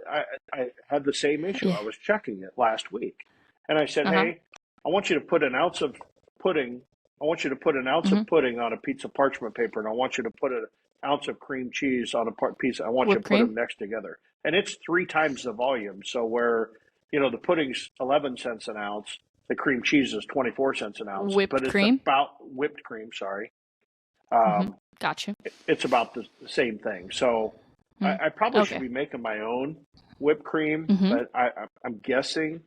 had the same issue. Yeah. I was checking it last week, and I said, Uh-huh. "Hey, I want you to put an ounce of pudding. I want you to put an ounce Mhm. of pudding on a piece of parchment paper, and I want you to put an ounce of cream cheese on a piece. I want you to Whipped put them cream? next together, and it's 3 times the volume. So where the pudding's 11 cents an ounce, the cream cheese is 24 cents an ounce, Whipped but it's cream? about whipped cream. Sorry, Gotcha. it's about the same thing. So I probably should Okay. be making my own whipped cream, Mhm. but I'm guessing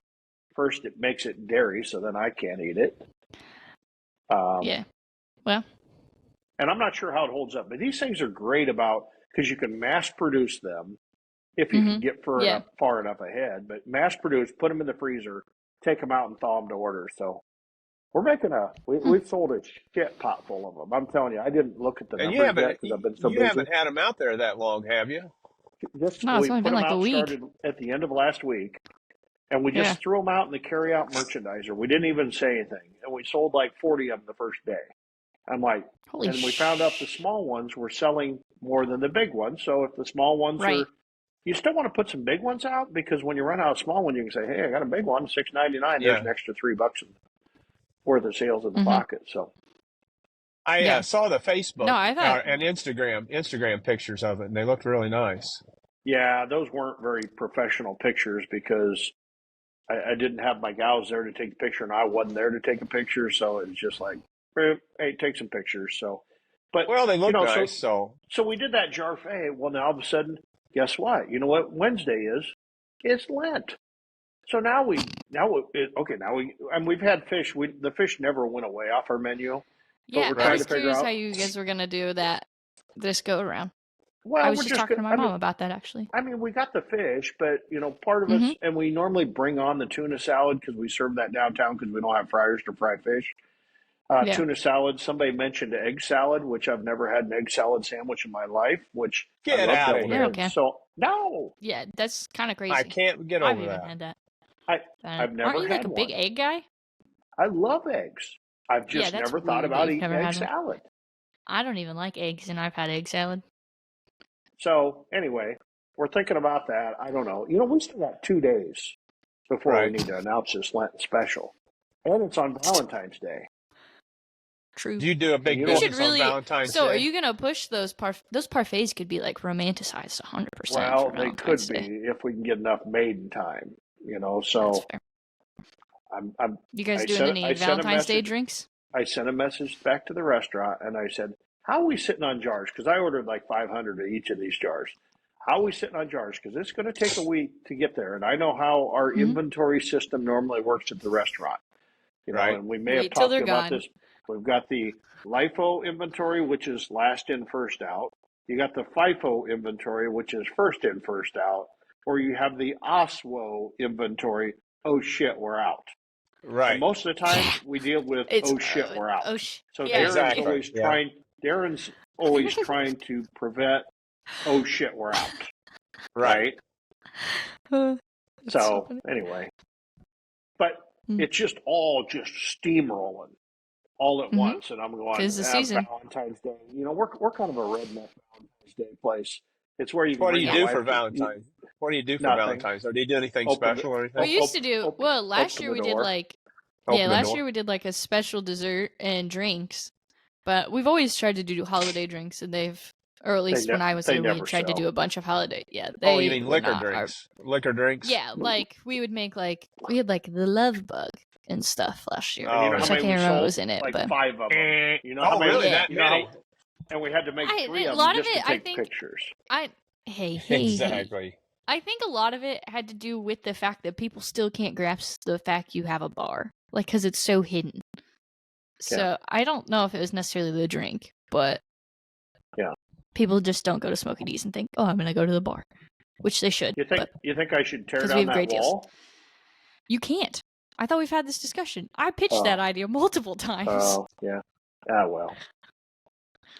first it makes it dairy, so then I can't eat it. Yeah. Well, And I'm not sure how it holds up, but these things are great because you can mass produce them if you can get far enough ahead. But mass produce, put them in the freezer, take them out and thaw them to order. So we're making we've sold a shit pot full of them. I'm telling you, I didn't look at the And numbers yet because I've been so busy. haven't had them out there that long, have you? No, it's We only put been them like a out, week. started at the end of last week, and we just threw them out in the carry-out merchandiser. We didn't even say anything, and we sold like 40 of them the first day. I'm like, Holy and we found out the small ones were selling more than the big ones. So if the small ones Right. are, you still want to put some big ones out because when you run out of small one, you can say, "Hey, I got a big one, $6.99." There's an extra $3 worth of sales in the pocket. So I saw the Facebook I thought- and Instagram pictures of it, and they looked really nice. yeah, those weren't very professional pictures because I didn't have my gals there to take a picture, and I wasn't there to take a picture. So it was just like, hey, take some pictures. So, but Well, they look nice. So we did that jarfei. Well, now all of a sudden, guess what? You know what Wednesday is? It's Lent. So now we've had fish. The fish never went away off our menu. Yeah, we're I trying was to figure curious out how you guys were gonna do that this go around. Well, I was we're just talking to my mom about that actually. I mean, we got the fish, but part of us, and we normally bring on the tuna salad because we serve that downtown because we don't have fryers to fry fish. Tuna salad. Somebody mentioned egg salad, which I've never had an egg salad sandwich in my life. Which Get I love out of deviled here. eggs. Okay. So no, Yeah, that's kind of crazy. I can't get I've over even that. had that. I've never Aren't you like had a big one. egg guy? I love eggs. I've just that's never thought weird about that you've eating never egg had one. salad. I don't even like eggs, and I've had egg salad. So anyway, we're thinking about that. I don't know. We still got 2 days before we need to announce this Lenten special, and it's on Valentine's Day. True. Do you do a big You business should on Valentine's So, Day? are you gonna push those those parfaits? Could be like romanticized 100%. Well, for they could Valentine's be Day. if we can get enough made in time. That's So fair. I'm You guys I doing sent- any I sent a Valentine's Day message- drinks? I sent a message back to the restaurant and I said, "How are we sitting on jars?" Because I ordered like 500 of each of these jars. how are we sitting on jars? Because it's going to take a week to get there. And I know how our inventory system normally works at the restaurant. You know, Right. and we may have Wait till talked they're about gone. this. We've got the LIFO inventory, which is last in, first out. You got the FIFO inventory, which is first in, first out. Or you have the OSWO inventory. Oh shit, we're out. Right. And most of the time, we deal with It's oh shit, we're out. So yeah. Exactly. Darren's always trying to prevent oh shit, we're out. Right. Right? It's So funny. anyway, but it's just all steamrolling all at Mhm. once, and I'm going. 'Tis the season. Valentine's Day. You know, we're kind of a redneck Valentine's Day place. It's where you can What do bring you your do wife for to- Valentine's? What do you do for Nothing. Valentine's? Or do you do anything Open the- special or anything? We used to do Open- well last open year. the We did door. like Open yeah, the last door. year we did like a special dessert and drinks, but we've always tried to do holiday drinks, and or at least ne- when I was they there, we never tried to sell. do a bunch of holiday. Yeah, Oh, you they mean were liquor not our- drinks? Liquor drinks? Yeah, like we would make we had like the love bug and stuff last year. Oh, And you know Which how I many can't we remember what sold? was in it, Like but 5 of them. You know how Oh, many? really? Yeah. That You know many? and we had to make 3 a of lot them of just it, to I take think- pictures. hey, Exactly. I think a lot of it had to do with the fact that people still can't grasp the fact you have a bar, like because it's so hidden. So I don't know if it was necessarily the drink, but Yeah. people just don't go to Smoky D's and think, "Oh, I'm gonna go to the bar," which they should. You think but you think I should tear 'cause we down have that great deals. wall? you can't. I thought we've had this discussion. I pitched that idea multiple times. Oh, yeah. Ah, well.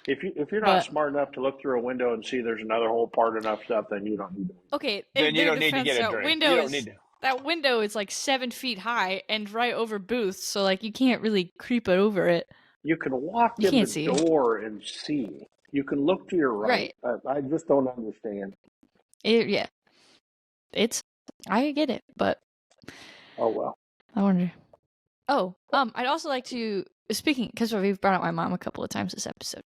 If you're not But- smart enough to look through a window and see there's another whole part enough stuff, then you don't need to. Okay, Then in you their don't need to defense, get a that drink. window You don't is- need to. That window is like 7 feet high and right over booths, so like you can't really creep it over it. You can walk You in can't the see. door and see. You can look to your right. I just don't understand. Yeah, I get it, but Oh well. I wonder. Oh, I'd also like to speaking because we've brought up my mom a couple of times this episode.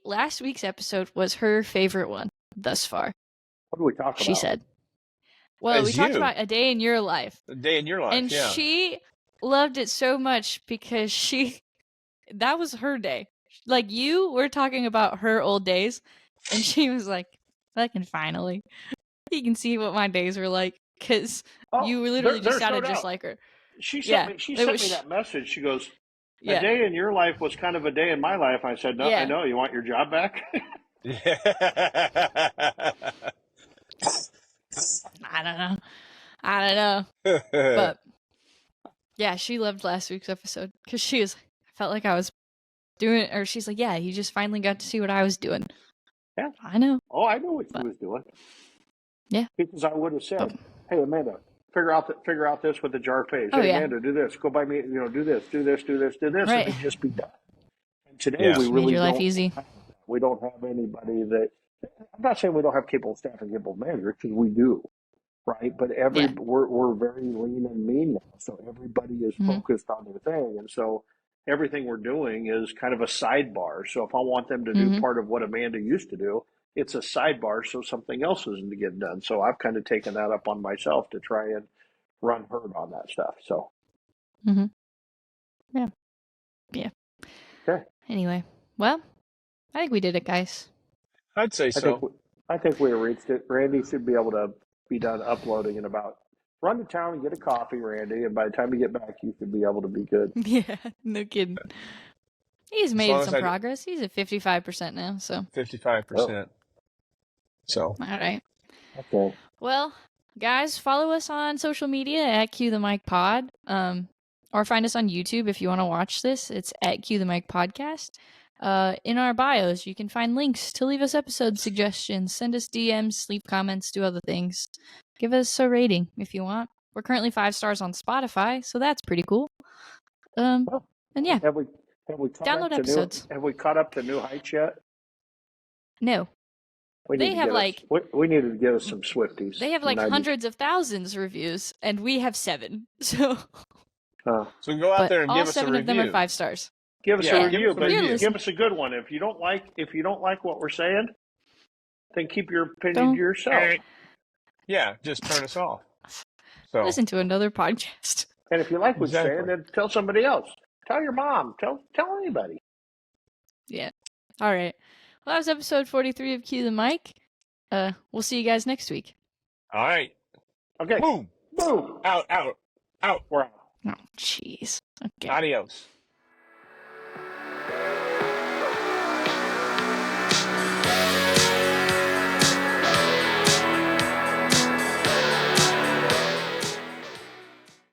Last week's episode was her favorite one thus far. What do we talk about? She said. Well, As we talked you. about a day in your life, A day in your life, and yeah. she loved it so much because that was her day. Like you were talking about her old days, and she was like, "Fucking finally, you can see what my days were like." Because Oh, you literally just there's no sounded just doubt. like her. She Yeah, sent me. She it sent was- me that message. She goes, Yeah. "A day in your life was kind of a day in my life." I said, "No, Yeah. I know. You want your job back?" I don't know. But yeah, she loved last week's episode because I felt like I was doing it, or she's like, yeah, you just finally got to see what I was doing. Yeah. I know. Oh, I know what she was doing. Yeah. Because I would have said, "Hey, Amanda, figure out this with the jar page. Oh, Hey, yeah. Amanda, do this. Go buy me. Do this. Do this. Do this. Do this. Right. And it'd just be done." And today Yeah. we Made really your life don't easy. We don't have anybody that. I'm not saying we don't have capable staff and capable managers, because we do, right? But Yeah. we're very lean and mean now, so everybody is Mhm. focused on their thing, and so everything we're doing is kind of a sidebar. So if I want them to do Mhm. part of what Amanda used to do, it's a sidebar, so something else isn't to get done. So I've kind of taken that up on myself to try and run herd on that stuff. So Yeah. Okay. Anyway, well, I think we did it, guys. I'd say so. I think we reached it. Randy should be able to be done uploading in about. Run to town and get a coffee, Randy, and by the time you get back, you should be able to be good. Yeah, no kidding. He's long made as some I- progress. He's at 55% now, so 55%. So, all right. Okay. Well, guys, follow us on social media at Cue the Mic Pod, or find us on YouTube if you want to watch this. It's at Cue the Mic Podcast. In our bios, you can find links to leave us episode suggestions, send us DMs, leave comments, do other things. Give us a rating if you want. We're currently 5 stars on Spotify, so that's pretty cool. And yeah, Have we caught Download up to episodes. Have we caught up to new heights yet? no, We They need to have, get like- we need to get us some Swifties. they have like 90s. hundreds of thousands reviews, and we have 7. So, Uh, so go out but there and all give us a 7 of them review. are 5 stars. give us Yeah, a give review, us a but review. give us a good one. If you don't like what we're saying, then keep your opinion Don't- to yourself. Yeah, just turn us off. So, Listen to another podcast. And if you like what we're saying, Exactly. then tell somebody else. Tell your mom. Tell anybody. Yeah. All right. Well, that was episode 43 of Cue the Mic. we'll see you guys next week. All right. Okay. Boom. Boom. Out. We're out. Oh, jeez. Okay. Adios.